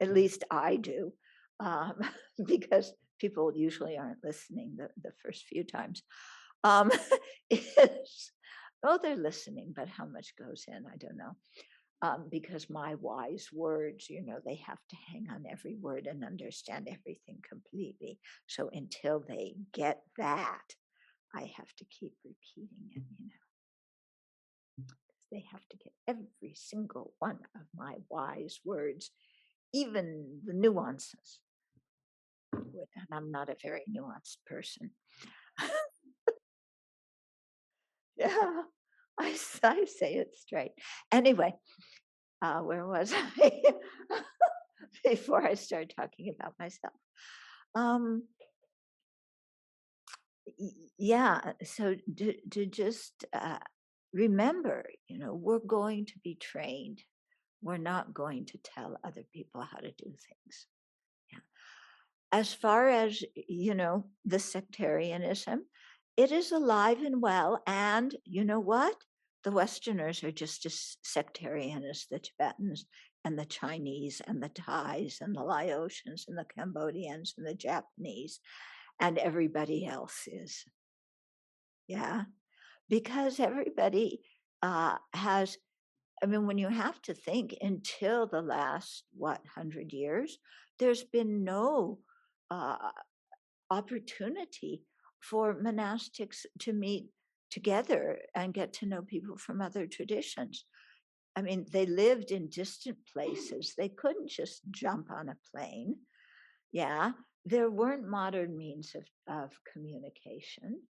At least I do, um, because people usually aren't listening the first few times. Um, is, they're listening, but how much goes in, I don't know. Because my wise words, they have to hang on every word and understand everything completely. So until they get that, I have to keep repeating it, They have to get every single one of my wise words, even the nuances. And I'm not a very nuanced person. Yeah, I say it straight. Anyway, where was I? before I start talking about myself. Yeah, so to just remember, we're going to be trained. We're not going to tell other people how to do things. Yeah. As far as, the sectarianism, it is alive and well. And you know what? The Westerners are just as sectarian as the Tibetans and the Chinese and the Thais and the Laotians and the Cambodians and the Japanese and everybody else is. Yeah. Because everybody has, when you have to think, until the last, 100 years, there's been no opportunity for monastics to meet together and get to know people from other traditions. They lived in distant places. They couldn't just jump on a plane. Yeah. There weren't modern means of communication.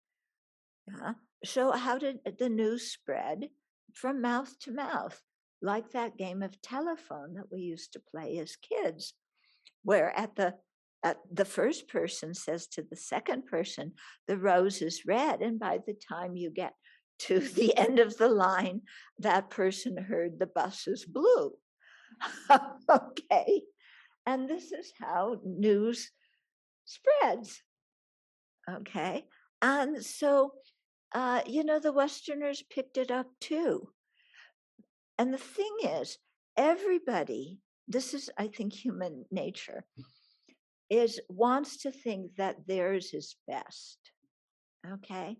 Yeah. So how did the news spread? From mouth to mouth, like that game of telephone that we used to play as kids, where the first person says to the second person, the rose is red. And by the time you get to the end of the line, that person heard the bus is blue. Okay. And this is how news spreads. Okay. And so, the Westerners picked it up too. And the thing is, everybody, this is, I think, human nature, wants to think that theirs is best. Okay.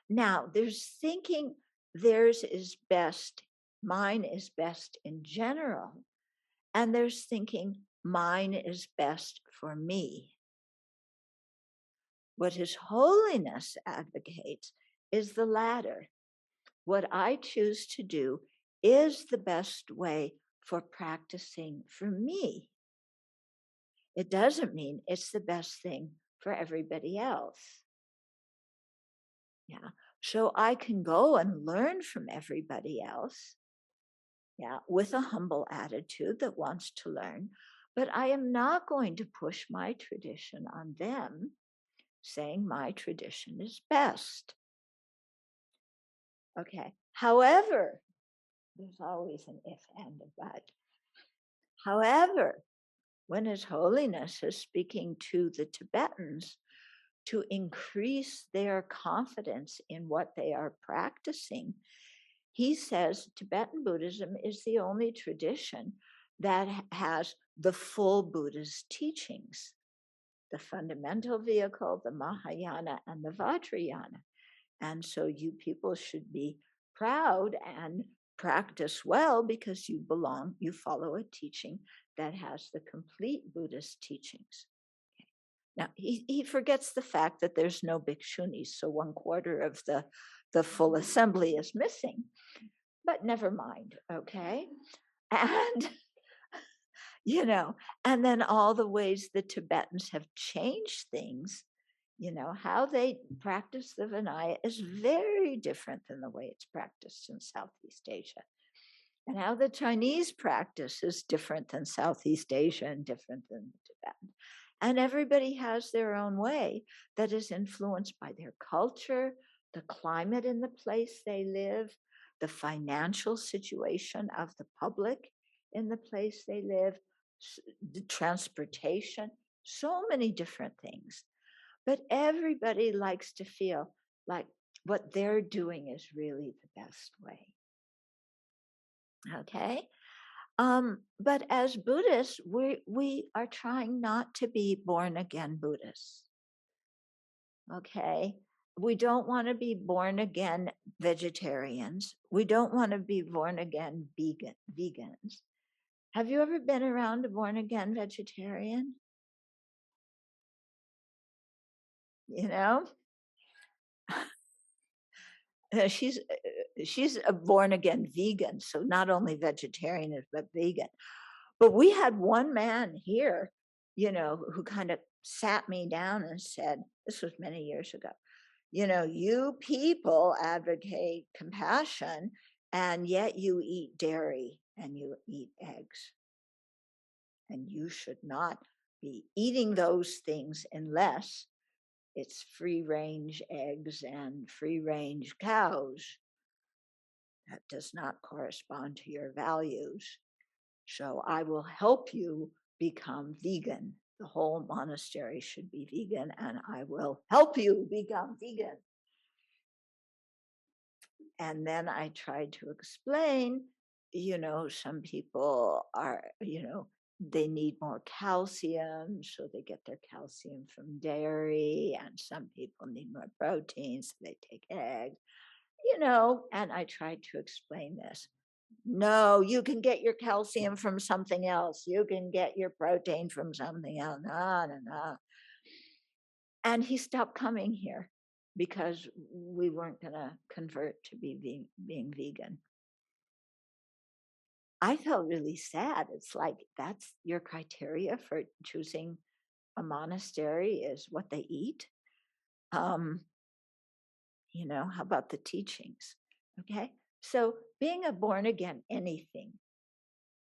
Now, there's thinking theirs is best, mine is best in general. And there's thinking mine is best for me. What His Holiness advocates is the latter. What I choose to do is the best way for practicing for me. It doesn't mean it's the best thing for everybody else. Yeah. So I can go and learn from everybody else. Yeah. With a humble attitude that wants to learn. But I am not going to push my tradition on them, saying my tradition is best. Okay. However, there's always an if and a but. However, when His Holiness is speaking to the Tibetans to increase their confidence in what they are practicing, he says Tibetan Buddhism is the only tradition that has the full Buddha's teachings, the fundamental vehicle, the Mahayana, and the Vajrayana. And so you people should be proud and practice well because you follow a teaching that has the complete Buddhist teachings. Okay. Now, he forgets the fact that there's no bhikshunis, so 1/4 of the full assembly is missing, but never mind, okay? And, and then all the ways the Tibetans have changed things. How they practice the Vinaya is very different than the way it's practiced in Southeast Asia. And how the Chinese practice is different than Southeast Asia and different than the Tibetan. And everybody has their own way that is influenced by their culture, the climate in the place they live, the financial situation of the public in the place they live, the transportation, so many different things. But everybody likes to feel like what they're doing is really the best way. Okay? But as Buddhists, we are trying not to be born again Buddhists. Okay? We don't want to be born again vegetarians. We don't want to be born again vegans. Have you ever been around a born again vegetarian? She's a born again vegan, so not only vegetarian but vegan. But we had one man here, who kind of sat me down and said, this was many years ago, you people advocate compassion and yet you eat dairy and you eat eggs. and you should not be eating those things unless it's free-range eggs and free-range cows. That does not correspond to your values. So I will help you become vegan. The whole monastery should be vegan, and I will help you become vegan. And then I tried to explain, some people are, they need more calcium, so they get their calcium from dairy, and some people need more protein, so they take eggs, and I tried to explain this. No, you can get your calcium from something else. You can get your protein from something else. No. And he stopped coming here because we weren't going to convert to being vegan. I felt really sad. It's like, that's your criteria for choosing a monastery is what they eat. How about the teachings? Okay. So being a born again anything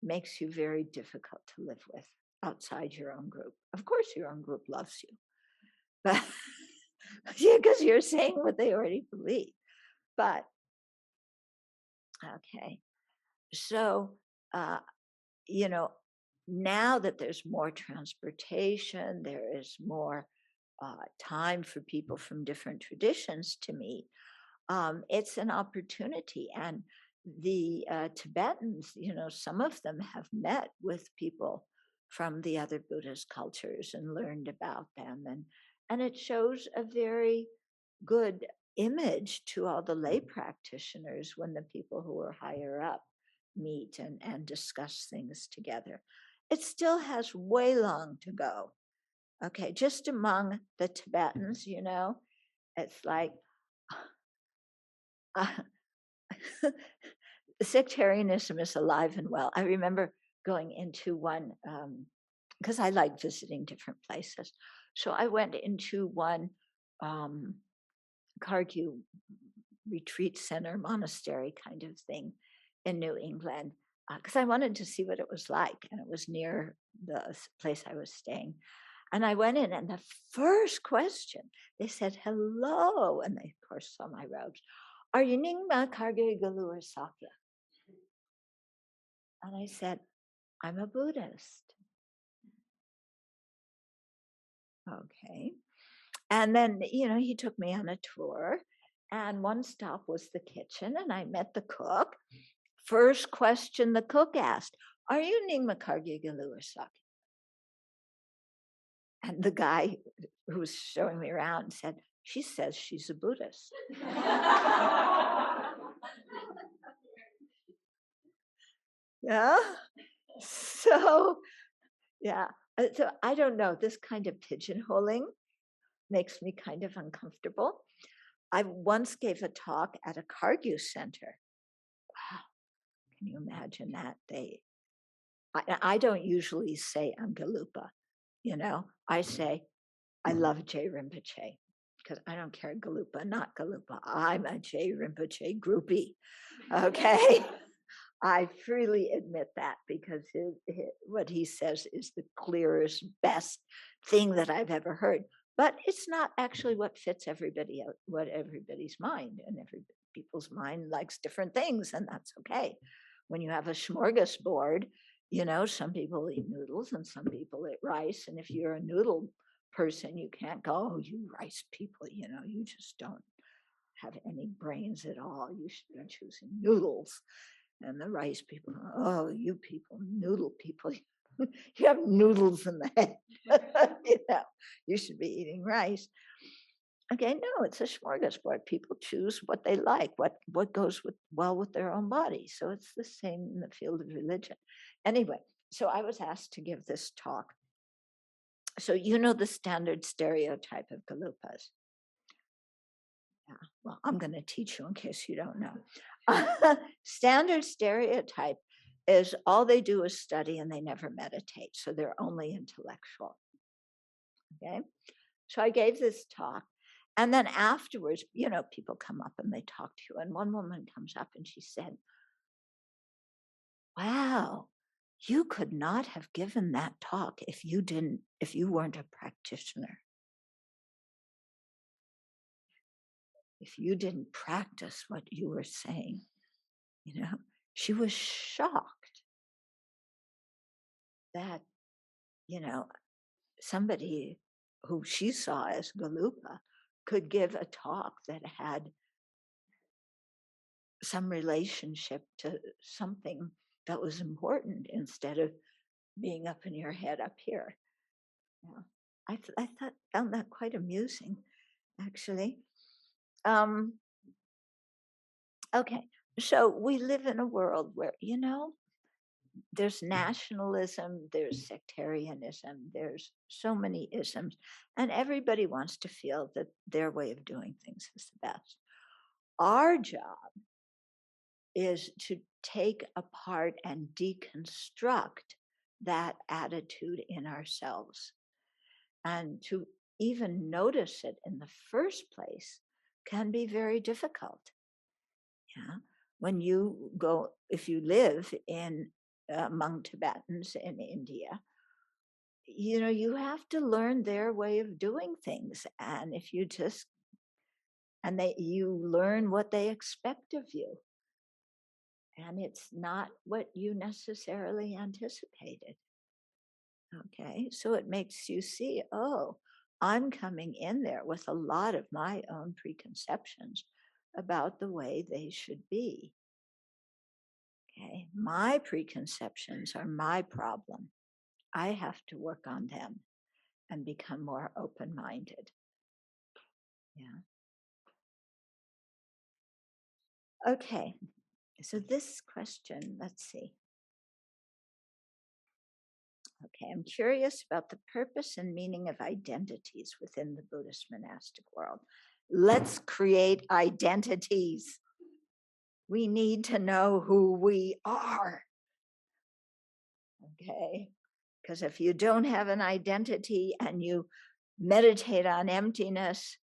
makes you very difficult to live with outside your own group. Of course, your own group loves you, but because you're saying what they already believe. But okay, so now that there's more transportation, there is more time for people from different traditions to meet. It's an opportunity, and the Tibetans, some of them have met with people from the other Buddhist cultures and learned about them, and it shows a very good image to all the lay practitioners when the people who are higher up meet and discuss things together. It still has way long to go. Okay, just among the Tibetans, it's like sectarianism is alive and well. I remember going into one, because I like visiting different places. So I went into one Khargu retreat center, monastery kind of thing in New England, because I wanted to see what it was like. And it was near the place I was staying. And I went in, and the first question, they said, hello. And they, of course, saw my robes. Are you Nyingma Kharge Galur Sakya? And I said, I'm a Buddhist. Okay. And then, he took me on a tour, and one stop was the kitchen, and I met the cook. First question the cook asked, are you Nyingma Kharge Galur Sakya? And the guy who was showing me around said, she says she's a Buddhist. Yeah. So, yeah. So I don't know, this kind of pigeonholing makes me kind of uncomfortable. I once gave a talk at a Khargu center. Wow. Can you imagine that? I don't usually say I'm Galupa, I say, I love Jay Rinpoche, because I don't care Galupa, not Galupa. I'm a Jay Rinpoche groupie, okay? I freely admit that, because what he says is the clearest, best thing that I've ever heard. But it's not actually what fits what everybody's mind, and people's mind likes different things, and that's okay. When you have a smorgasbord, some people eat noodles and some people eat rice. And if you're a noodle person, you can't go, oh, you rice people, you just don't have any brains at all. You should be choosing noodles. And the rice people, oh, you people, noodle people, you have noodles in the head. You should be eating rice. Okay, no, it's a smorgasbord. People choose what they like, what goes well with their own body. So it's the same in the field of religion. Anyway, so I was asked to give this talk. So the standard stereotype of Galupas. Yeah, well, I'm going to teach you in case you don't know. Standard stereotype is all they do is study and they never meditate. So they're only intellectual. Okay, so I gave this talk. And then afterwards, people come up and they talk to you. And one woman comes up and she said, wow, you could not have given that talk if you weren't a practitioner. If you didn't practice what you were saying, she was shocked that, somebody who she saw as Galupa could give a talk that had some relationship to something that was important instead of being up in your head up here. I found that quite amusing, actually. Okay, so we live in a world where, there's nationalism, there's sectarianism, there's so many isms, and everybody wants to feel that their way of doing things is the best. Our job is to take apart and deconstruct that attitude in ourselves. And to even notice it in the first place can be very difficult. Yeah. When you go, if you live among Tibetans in India, you have to learn their way of doing things. And if you you learn what they expect of you. And it's not what you necessarily anticipated. Okay, so it makes you see, oh, I'm coming in there with a lot of my own preconceptions about the way they should be. Okay, my preconceptions are my problem. I have to work on them and become more open-minded. Yeah. Okay, so this question, let's see. Okay, I'm curious about the purpose and meaning of identities within the Buddhist monastic world. Let's create identities. We need to know who we are. Okay, because if you don't have an identity and you meditate on emptiness,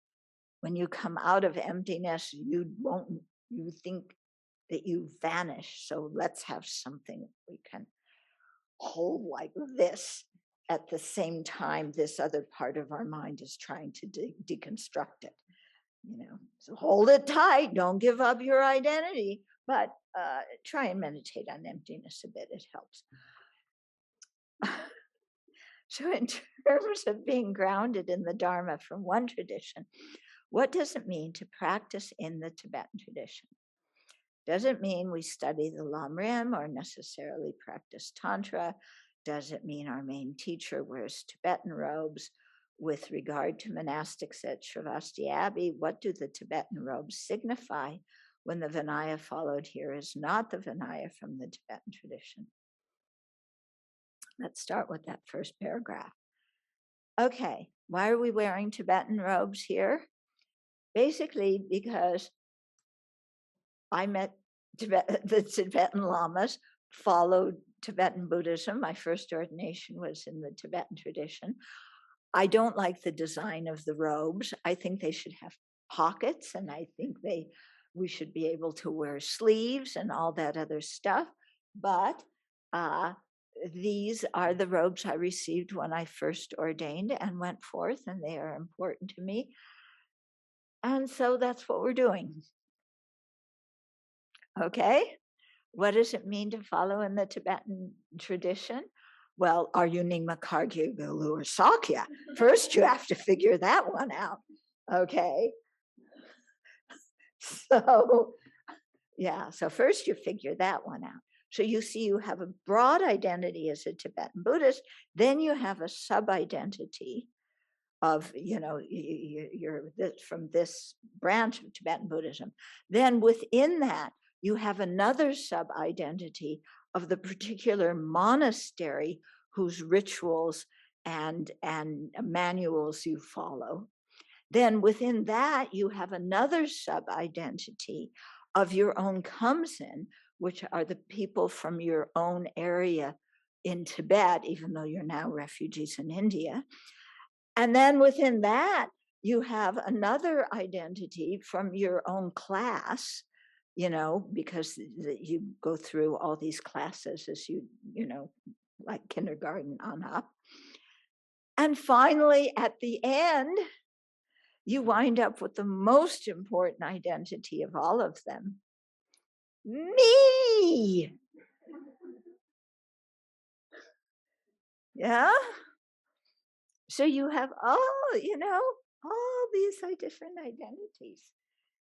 when you come out of emptiness, you think that you vanish. So let's have something we can hold like this. At the same time, this other part of our mind is trying to deconstruct it. So hold it tight. Don't give up your identity, but try and meditate on emptiness a bit. It helps. So in terms of being grounded in the Dharma from one tradition, what does it mean to practice in the Tibetan tradition? Does it mean we study the Lamrim or necessarily practice Tantra? Does it mean our main teacher wears Tibetan robes? With regard to monastics at Sravasti Abbey, what do the Tibetan robes signify when the Vinaya followed here is not the Vinaya from the Tibetan tradition? Let's start with that first paragraph. Okay, why are we wearing Tibetan robes here? Basically, because I met the Tibetan lamas, followed Tibetan Buddhism. My first ordination was in the Tibetan tradition. I don't like the design of the robes. I think they should have pockets, and I think we should be able to wear sleeves and all that other stuff. But these are the robes I received when I first ordained and went forth, and they are important to me. And so that's what we're doing. Okay, what does it mean to follow in the Tibetan tradition? Well, are you Nyingma Khargya, Gulu, or Sakya? First, you have to figure that one out. Okay. So, so first you figure that one out. So you see, you have a broad identity as a Tibetan Buddhist, then you have a sub-identity of, you're from this branch of Tibetan Buddhism. Then within that, you have another sub-identity of the particular monastery whose rituals and manuals you follow. Then within that, you have another sub-identity of your own Khamsin, which are the people from your own area in Tibet, even though you're now refugees in India. And then within that, you have another identity from your own class, because you go through all these classes as like kindergarten on up. And finally, at the end, you wind up with the most important identity of all of them. Me! Yeah? So you have all these different identities.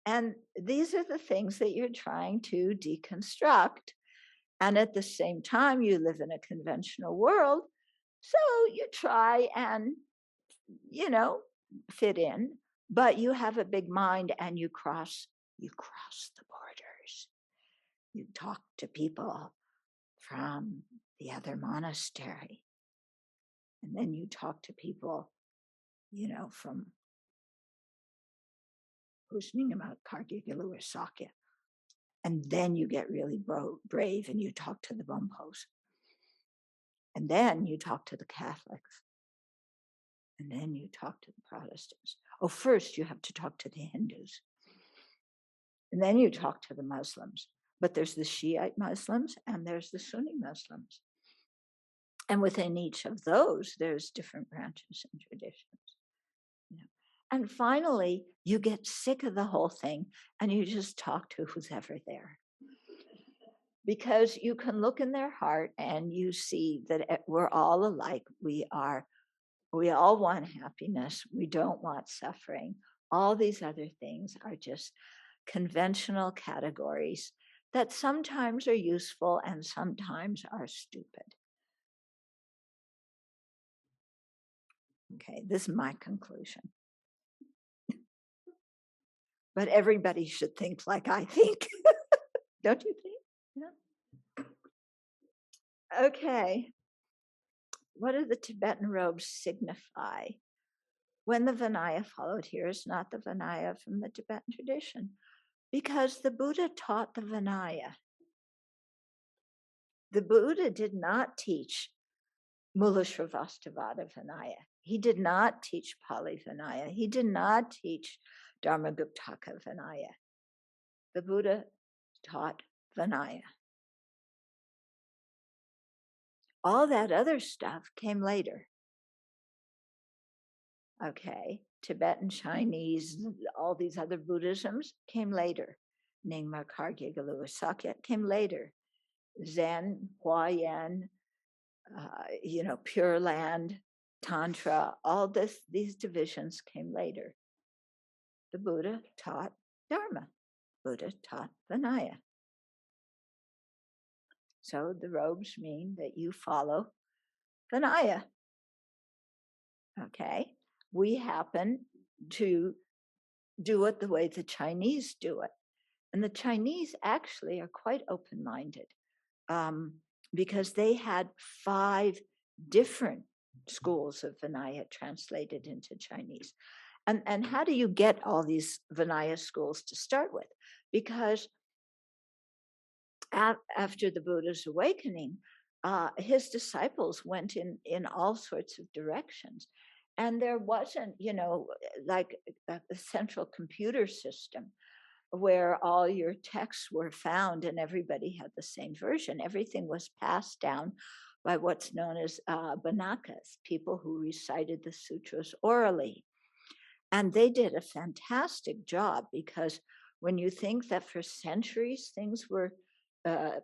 And these are the things that you're trying to deconstruct. And at the same time, you live in a conventional world. So you try and, fit in, but you have a big mind and you cross the borders. You talk to people from the other monastery. And then you talk to people, from Husningamat, Kargigalu, or Sakya. And then you get really brave and you talk to the Bumpos. And then you talk to the Catholics. And then you talk to the Protestants. Oh, first you have to talk to the Hindus. And then you talk to the Muslims. But there's the Shiite Muslims and there's the Sunni Muslims. And within each of those, there's different branches and traditions. And finally, you get sick of the whole thing and you just talk to who's ever there. Because you can look in their heart and you see that we're all alike. We all want happiness. We don't want suffering. All these other things are just conventional categories that sometimes are useful and sometimes are stupid. Okay, this is my conclusion. But everybody should think like I think. Don't you think? Yeah. Okay. What do the Tibetan robes signify? When the Vinaya followed here is not the Vinaya from the Tibetan tradition, because the Buddha taught the Vinaya. The Buddha did not teach Mula Sravastivada Vinaya. He did not teach Pali Vinaya. He did not teach Dharmaguptaka Vinaya. The Buddha taught Vinaya. All that other stuff came later. Okay, Tibetan, Chinese, all these other Buddhisms came later. Nyingma, Khargya, Gelug, Sakya came later. Zen, Huayan, Pure Land, Tantra, all these divisions came later. The Buddha taught Dharma. Buddha taught Vinaya. So the robes mean that you follow Vinaya. Okay, we happen to do it the way the Chinese do it. And the Chinese actually are quite open-minded because they had 5 different schools of Vinaya translated into Chinese. And how do you get all these Vinaya schools to start with? Because after the Buddha's awakening, his disciples went in all sorts of directions. And there wasn't, like a central computer system where all your texts were found and everybody had the same version. Everything was passed down by what's known as Banakas, people who recited the sutras orally. And they did a fantastic job, because when you think that for centuries things were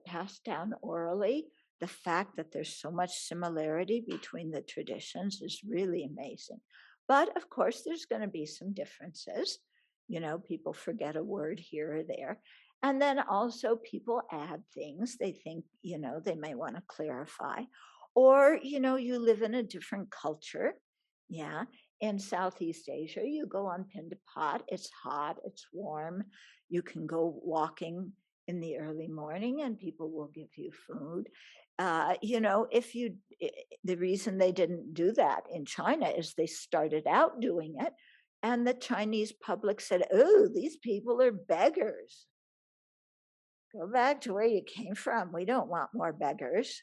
passed down orally, the fact that there's so much similarity between the traditions is really amazing. But of course, there's going to be some differences. People forget a word here or there. And then also people add things they think, they may want to clarify. Or, you live in a different culture. Yeah. In Southeast Asia, you go on Pindapat, it's hot, it's warm. You can go walking in the early morning and people will give you food. The reason they didn't do that in China is they started out doing it. And the Chinese public said, oh, these people are beggars. Go back to where you came from. We don't want more beggars.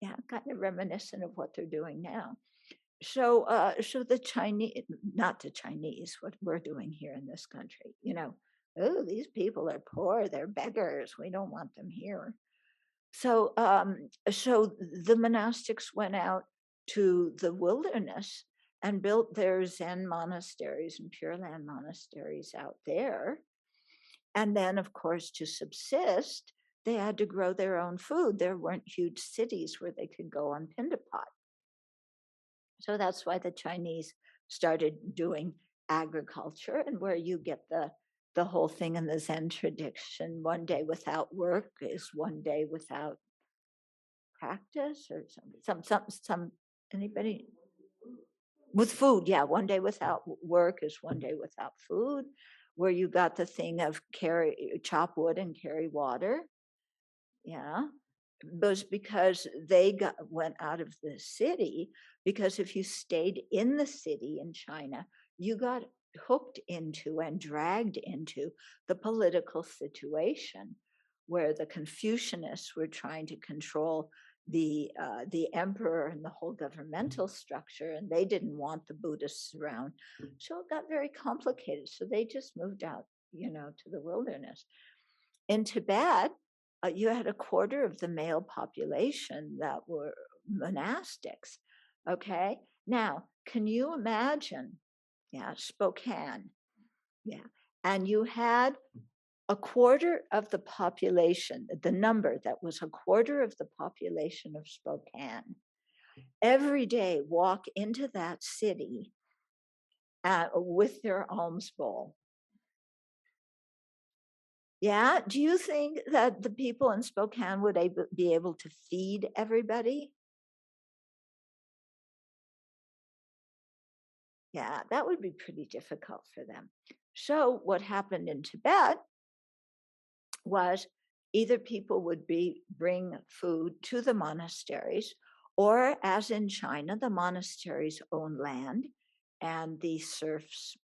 Yeah, kind of reminiscent of what they're doing now. so the Chinese, not the Chinese, what we're doing here in this country, oh, these people are poor, they're beggars, we don't want them here. So the monastics went out to the wilderness and built their Zen monasteries and Pure Land monasteries out there. And then, of course, to subsist, they had to grow their own food. There weren't huge cities where they could go on Pindapot. So that's why the Chinese started doing agriculture, and where you get the whole thing in the Zen tradition, one day without work is one day without practice, or some anybody with food. Yeah, one day without work is one day without food, where you got the thing of chop wood and carry water. Yeah, was because they went out of the city, because if you stayed in the city in China, you got hooked into and dragged into the political situation where the Confucianists were trying to control the emperor and the whole governmental structure, and they didn't want the Buddhists around. So it got very complicated. So they just moved out, to the wilderness. In Tibet, you had a quarter of the male population that were monastics. Okay, now can you imagine? Yeah, Spokane. Yeah, and you had a quarter of the population, the number that was a quarter of the population of Spokane, every day walk into that city with their alms bowl. Yeah. Do you think that the people in Spokane would be able to feed everybody? Yeah, that would be pretty difficult for them. So what happened in Tibet was either people would bring food to the monasteries, or as in China, the monasteries owned land and the serfs,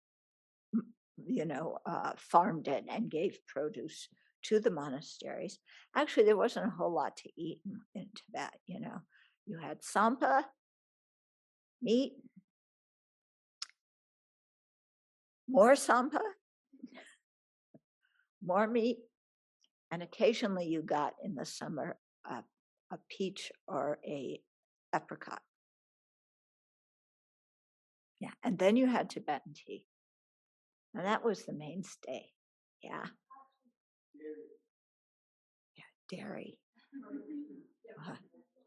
farmed it and gave produce to the monasteries. Actually, there wasn't a whole lot to eat in Tibet. You had sampa, meat, more sampa, more meat, and occasionally you got in the summer a peach or a apricot. Yeah, and then you had Tibetan tea, and that was the mainstay. Yeah, dairy.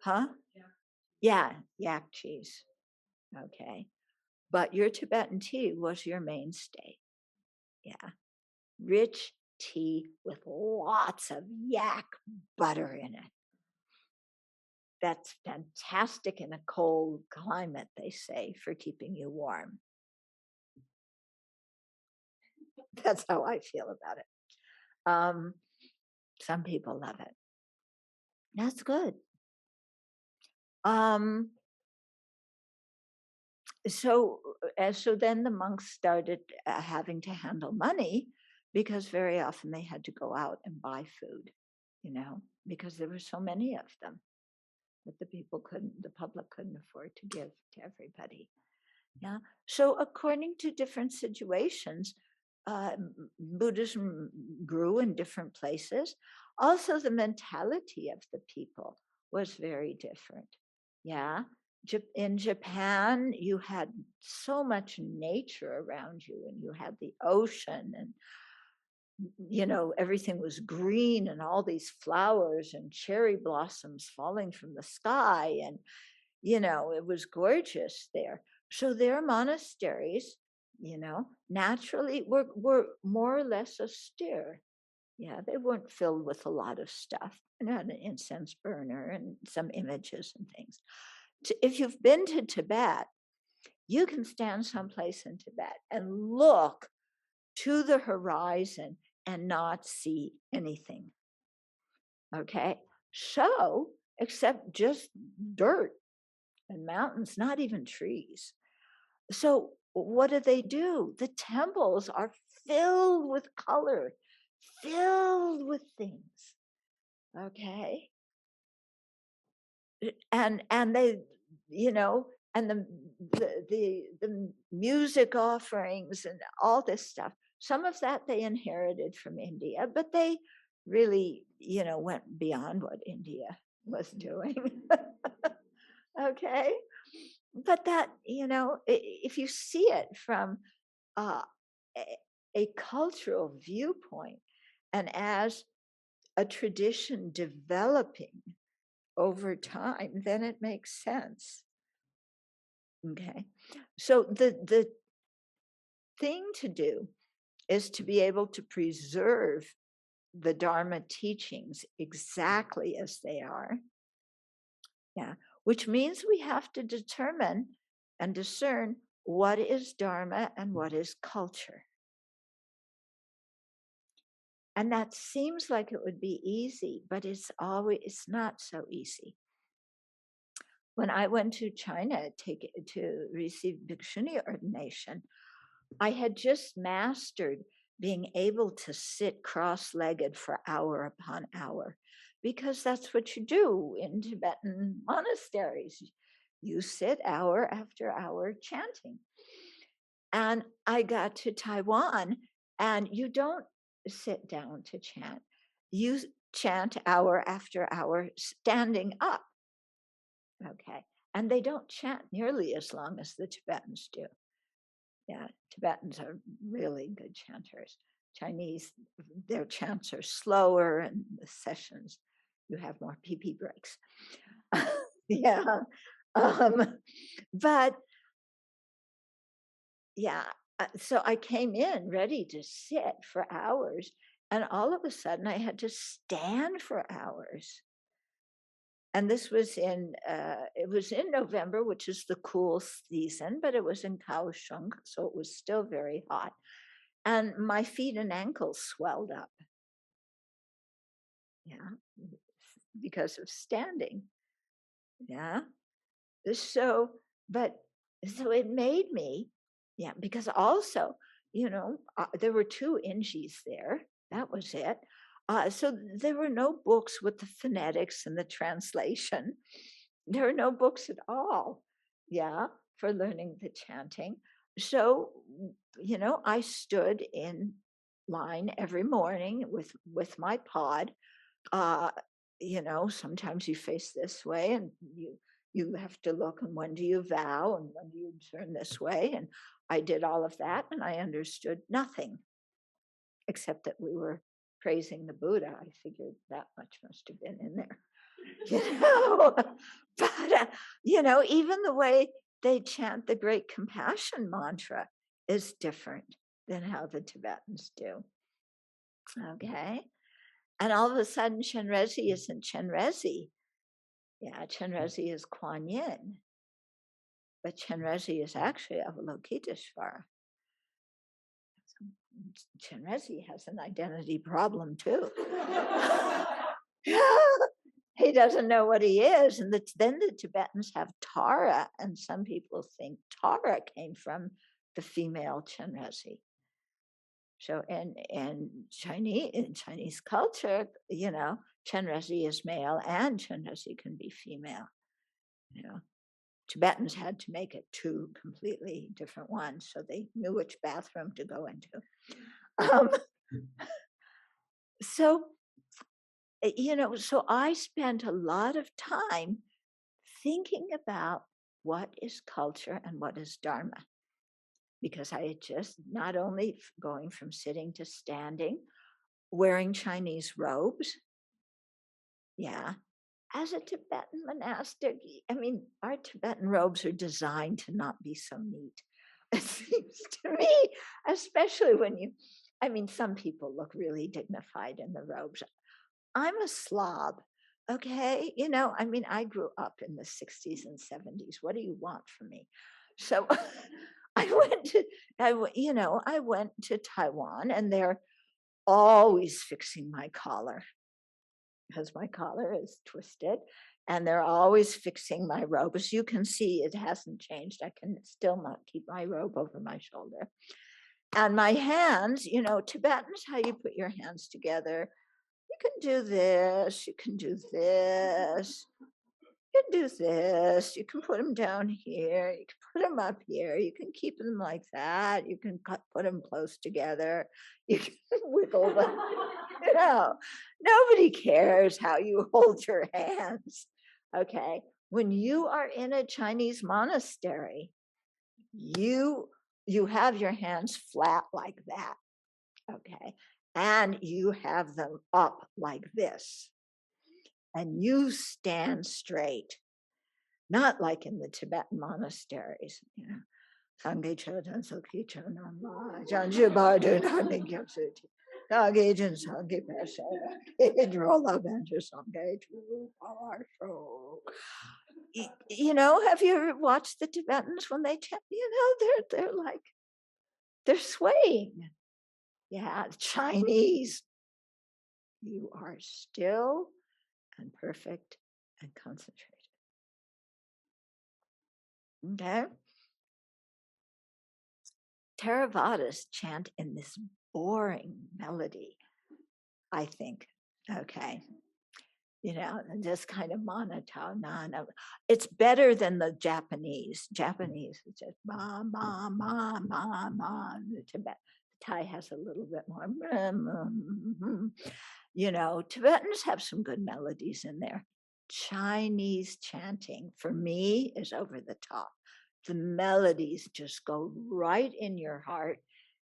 Huh? Yeah, yak cheese. Okay. But your Tibetan tea was your mainstay. Yeah. Rich tea with lots of yak butter in it. That's fantastic in a cold climate, they say, for keeping you warm. That's how I feel about it. Some people love it. That's good. So then the monks started having to handle money, because very often they had to go out and buy food, because there were so many of them that the public couldn't afford to give to everybody. Yeah. So according to different situations, Buddhism grew in different places. Also, the mentality of the people was very different. Yeah. In Japan, you had so much nature around you, and you had the ocean, and everything was green, and all these flowers and cherry blossoms falling from the sky, and it was gorgeous there. So their monasteries, naturally were more or less austere. Yeah, they weren't filled with a lot of stuff. And had an incense burner and some images and things. If you've been to Tibet, you can stand someplace in Tibet and look to the horizon and not see anything. Okay, so except just dirt and mountains, not even trees. So what do? The temples are filled with color, filled with things. Okay. And they, and the music offerings and all this stuff. Some of that they inherited from India, but they really, went beyond what India was doing. Okay. But that, if you see it from a cultural viewpoint, and as a tradition developing over time, then it makes sense. Okay. So the thing to do is to be able to preserve the Dharma teachings exactly as they are. Yeah. Which means we have to determine and discern what is Dharma and what is culture. And that seems like it would be easy, but it's not so easy. When I went to China to receive Bhikshuni ordination, I had just mastered being able to sit cross-legged for hour upon hour, because that's what you do in Tibetan monasteries. You sit hour after hour chanting. And I got to Taiwan, and you don't sit down to chant. You chant hour after hour standing up. Okay. And they don't chant nearly as long as the Tibetans do. Yeah, Tibetans are really good chanters. Chinese, their chants are slower, and the sessions, you have more pee-pee breaks. Yeah. But yeah, so I came in ready to sit for hours, and all of a sudden I had to stand for hours. And this was it was in November, which is the cool season, but it was in Kaohsiung, so it was still very hot. And my feet and ankles swelled up. Yeah, because of standing. Yeah. So it made me, yeah, because also, there were 2 injis there. That was it. So there were no books with the phonetics and the translation. There were no books at all, yeah, for learning the chanting. So, I stood in line every morning with my pod. Sometimes you face this way, and you have to look, and when do you vow, and when do you turn this way? And I did all of that, and I understood nothing, except that we were praising the Buddha. I figured that much must have been in there. But even the way they chant the Great Compassion mantra is different than how the Tibetans do. Okay. And all of a sudden, Chenrezi isn't Chenrezi. Yeah, Chenrezi is Kuan Yin. But Chenrezi is actually Avalokiteshvara. Chenrezi has an identity problem too. He doesn't know what he is. And then the Tibetans have Tara, and some people think Tara came from the female Chenrezi. So in Chinese culture, Chenrezi is male and Chenrezi can be female. Tibetans had to make it 2 completely different ones, so they knew which bathroom to go into. So I spent a lot of time thinking about what is culture and what is Dharma, because I had just not only going from sitting to standing, wearing Chinese robes. Yeah. As a Tibetan monastic, our Tibetan robes are designed to not be so neat. It seems to me, especially when some people look really dignified in the robes. I'm a slob, okay? I grew up in the 60s and 70s. What do you want from me? So I went to Taiwan, and they're always fixing my collar, because my collar is twisted, and they're always fixing my robe. As you can see, it hasn't changed. I can still not keep my robe over my shoulder. And my hands, Tibetans, how you put your hands together. You can do this, you can do this. you can do this, you can put them down here, you can put them up here, you can keep them like that, you can put them close together, you can wiggle them. You know, nobody cares how you hold your hands. Okay. When you are in a Chinese monastery, you have your hands flat like that. Okay. And you have them up like this. And you stand straight, not like in the Tibetan monasteries, you know. Sangye chodan sokhi chodan ma janju bardu nani gyapsuti. Dagajin sangye pasha. Drola banjo sangye tru power show. You know, have you ever watched the Tibetans when they chant? You know, they're like, they're swaying. Yeah, Chinese. You are still and perfect and concentrated. Okay. Theravadas chant in this boring melody, I think. Okay. You know, and just kind of monotone. It's better than the Japanese. Japanese is just ma, ma, ma, ma, ma. The Thai has a little bit more. You know, Tibetans have some good melodies in there. Chinese chanting, for me, is over the top. The melodies just go right in your heart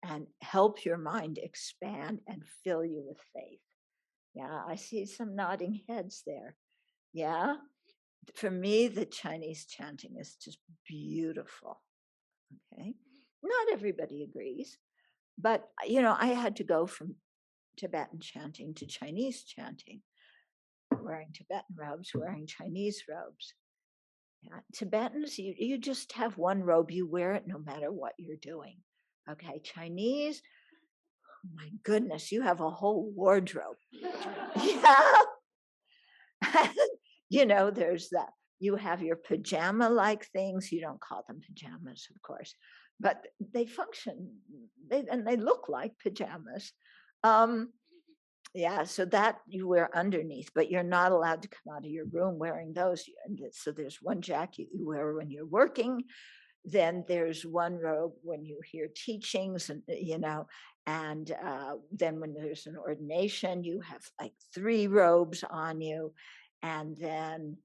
and help your mind expand and fill you with faith. Yeah, I see some nodding heads there. Yeah, for me, the Chinese chanting is just beautiful. Okay, not everybody agrees, but you know, I had to go from Tibetan chanting to Chinese chanting, wearing Tibetan robes, wearing Chinese robes. Yeah, Tibetans, you just have one robe, you wear it no matter what you're doing. Okay, Chinese, oh my goodness, you have a whole wardrobe. Yeah. You know, there's that. You have your pajama-like things. You don't call them pajamas, of course, but they function. And they look like pajamas. Yeah, so that you wear underneath, but you're not allowed to come out of your room wearing those. So there's one jacket you wear when you're working. Then there's one robe when you hear teachings, and you know, and then when there's an ordination, you have like 3 robes on you, and then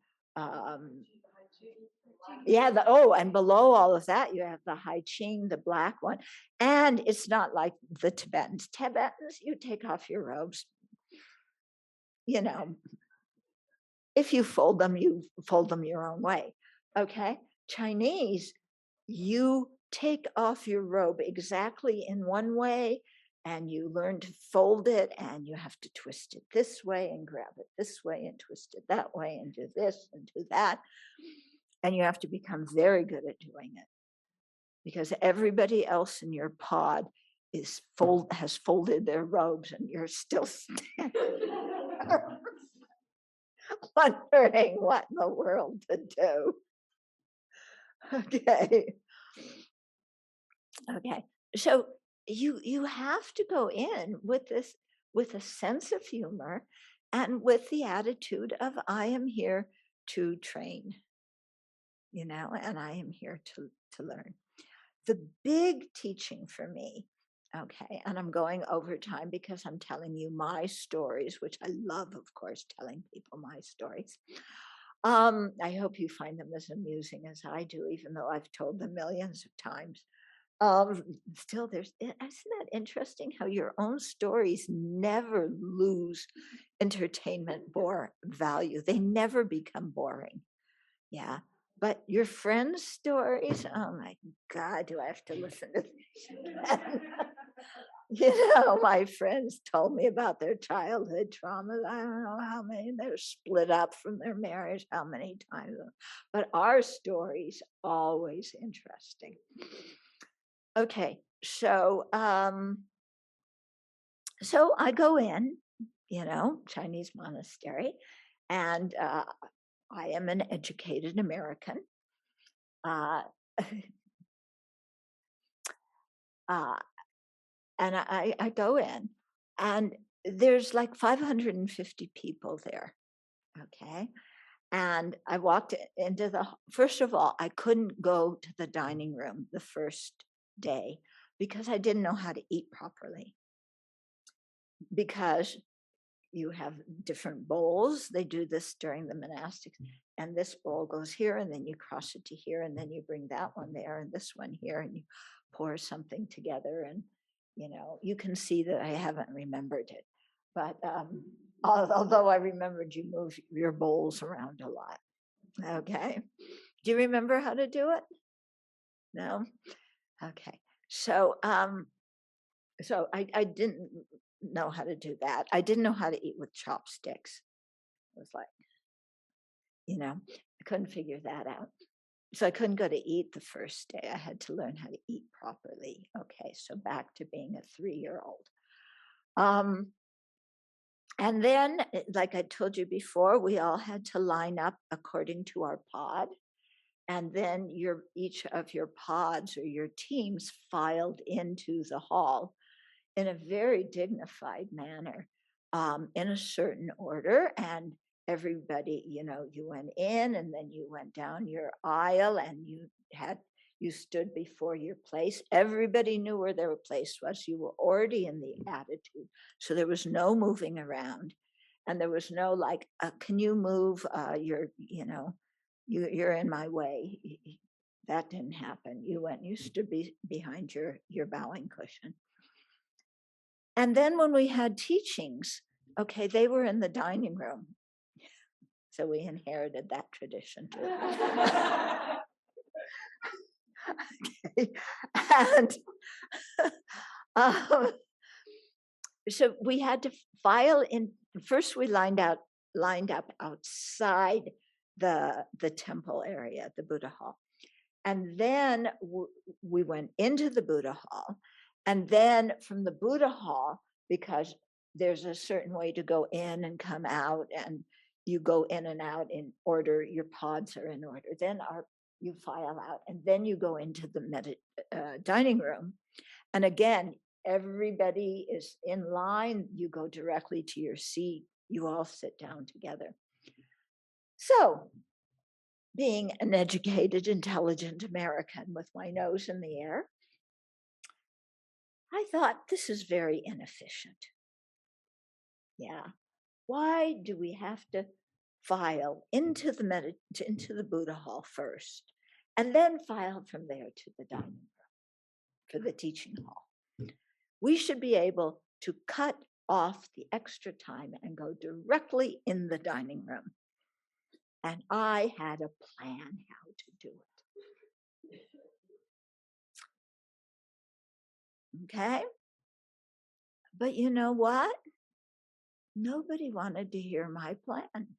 yeah, and below all of that, you have the Hai Ching, the black one, and it's not like the Tibetans. Tibetans, you take off your robes, you know, if you fold them your own way. Okay, Chinese, you take off your robe exactly in one way, and you learn to fold it, and you have to twist it this way and grab it this way and twist it that way and do this and do that. And you have to become very good at doing it, because everybody else in your pod has folded their robes, and you're still standing wondering what in the world to do. Okay. Okay. So you have to go in with this, with a sense of humor and with the attitude of I am here to train, you know, and I am here to learn. The big teaching for me, okay, and I'm going over time because I'm telling you my stories, which I love, of course, telling people my stories. I hope you find them as amusing as I do, even though I've told them millions of times. Still, isn't that interesting how your own stories never lose entertainment or value? They never become boring. Yeah. But your friends' stories, oh my God, do I have to listen to this? You know, my friends told me about their childhood traumas. I don't know how many, they're split up from their marriage, how many times. But our stories, always interesting. Okay, so so I go in, you know, Chinese monastery, and I am an educated American. And I go in, and there's like 550 people there. Okay. And I walked into first of all, I couldn't go to the dining room the first day because I didn't know how to eat properly. Because you have different bowls. They do this during the monastics. And this bowl goes here, and then you cross it to here, and then you bring that one there, and this one here, and you pour something together. And, you can see that I haven't remembered it. But although I remembered you move your bowls around a lot. Okay. Do you remember how to do it? No? Okay. So I didn't know how to do that. I didn't know how to eat with chopsticks. It was like, I couldn't figure that out. So I couldn't go to eat the first day. I had to learn how to eat properly. Okay, so back to being a 3-year-old. And then, like I told you before, we all had to line up according to our pod. And then each of your pods or your teams filed into the hall in a very dignified manner, in a certain order. And everybody, you went in, and then you went down your aisle, and you stood before your place. Everybody knew where their place was. You were already in the attitude. So there was no moving around. And there was no like, can you move? You're in my way. That didn't happen. You stood behind your bowing cushion. And then when we had teachings, okay, they were in the dining room. So we inherited that tradition too. Okay. And so we had to file in. First, we lined up outside the temple area, the Buddha hall. And then we went into the Buddha hall. And then from the Buddha hall, because there's a certain way to go in and come out, and you go in and out in order, your pods are in order. Then you file out, and then you go into the dining room. And again, everybody is in line. You go directly to your seat. You all sit down together. So, being an educated, intelligent American with my nose in the air, I thought, this is very inefficient. Yeah. Why do we have to file into the Buddha hall first, and then file from there to the dining room for the teaching hall? We should be able to cut off the extra time and go directly in the dining room. And I had a plan how to do it. Okay? But you know what? Nobody wanted to hear my plan.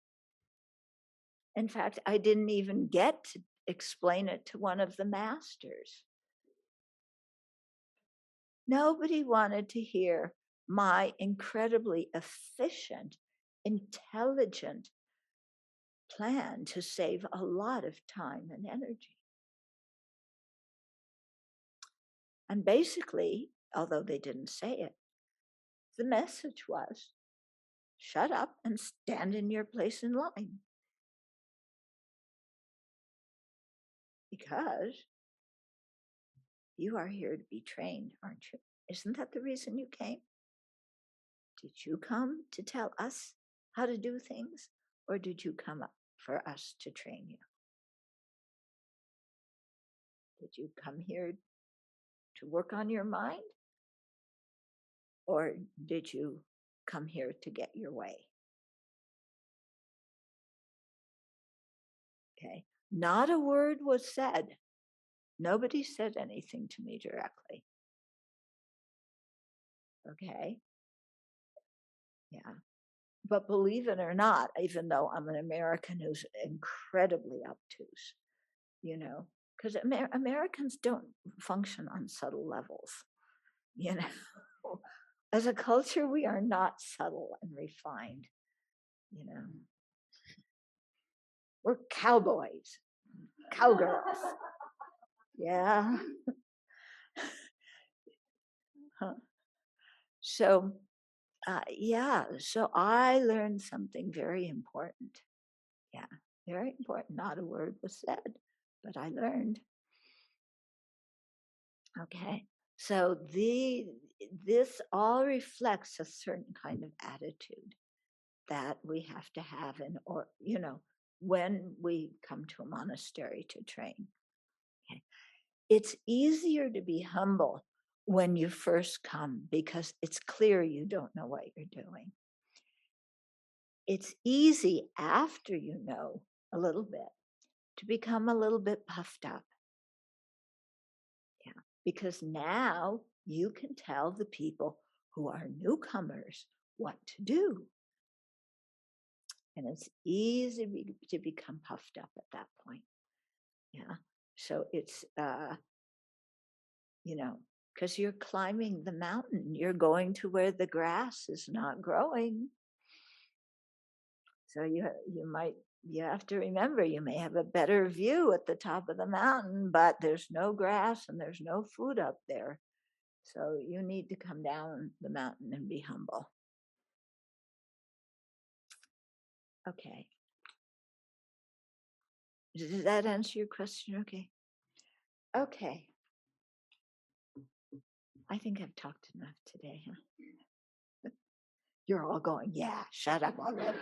In fact, I didn't even get to explain it to one of the masters. Nobody wanted to hear my incredibly efficient, intelligent plan to save a lot of time and energy. And basically, although they didn't say it, the message was, shut up and stand in your place in line. Because you are here to be trained, aren't you? Isn't that the reason you came? Did you come to tell us how to do things, or did you come up for us to train you? Did you come here to work on your mind, or did you come here to get your way? Okay, not a word was said. Nobody said anything to me directly. Okay. Yeah. But believe it or not, even though I'm an American who's incredibly obtuse, because Americans don't function on subtle levels, As a culture, we are not subtle and refined, We're cowboys, cowgirls. Yeah. Huh. So, so I learned something very important. Yeah. Very important. Not a word was said, but I learned. Okay. So this all reflects a certain kind of attitude that we have to have when we come to a monastery to train. Okay. It's easier to be humble when you first come because it's clear you don't know what you're doing. It's easy after you know a little bit to become a little bit puffed up. Yeah, because now you can tell the people who are newcomers what to do. And it's easy to become puffed up at that point. Yeah. So it's, because you're climbing the mountain, you're going to where the grass is not growing. So you have to remember, you may have a better view at the top of the mountain, but there's no grass and there's no food up there. So you need to come down the mountain and be humble. Okay. Does that answer your question? Okay. Okay. I think I've talked enough today, huh? You're all going, yeah, shut up already.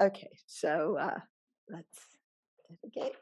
Okay, so let's dedicate.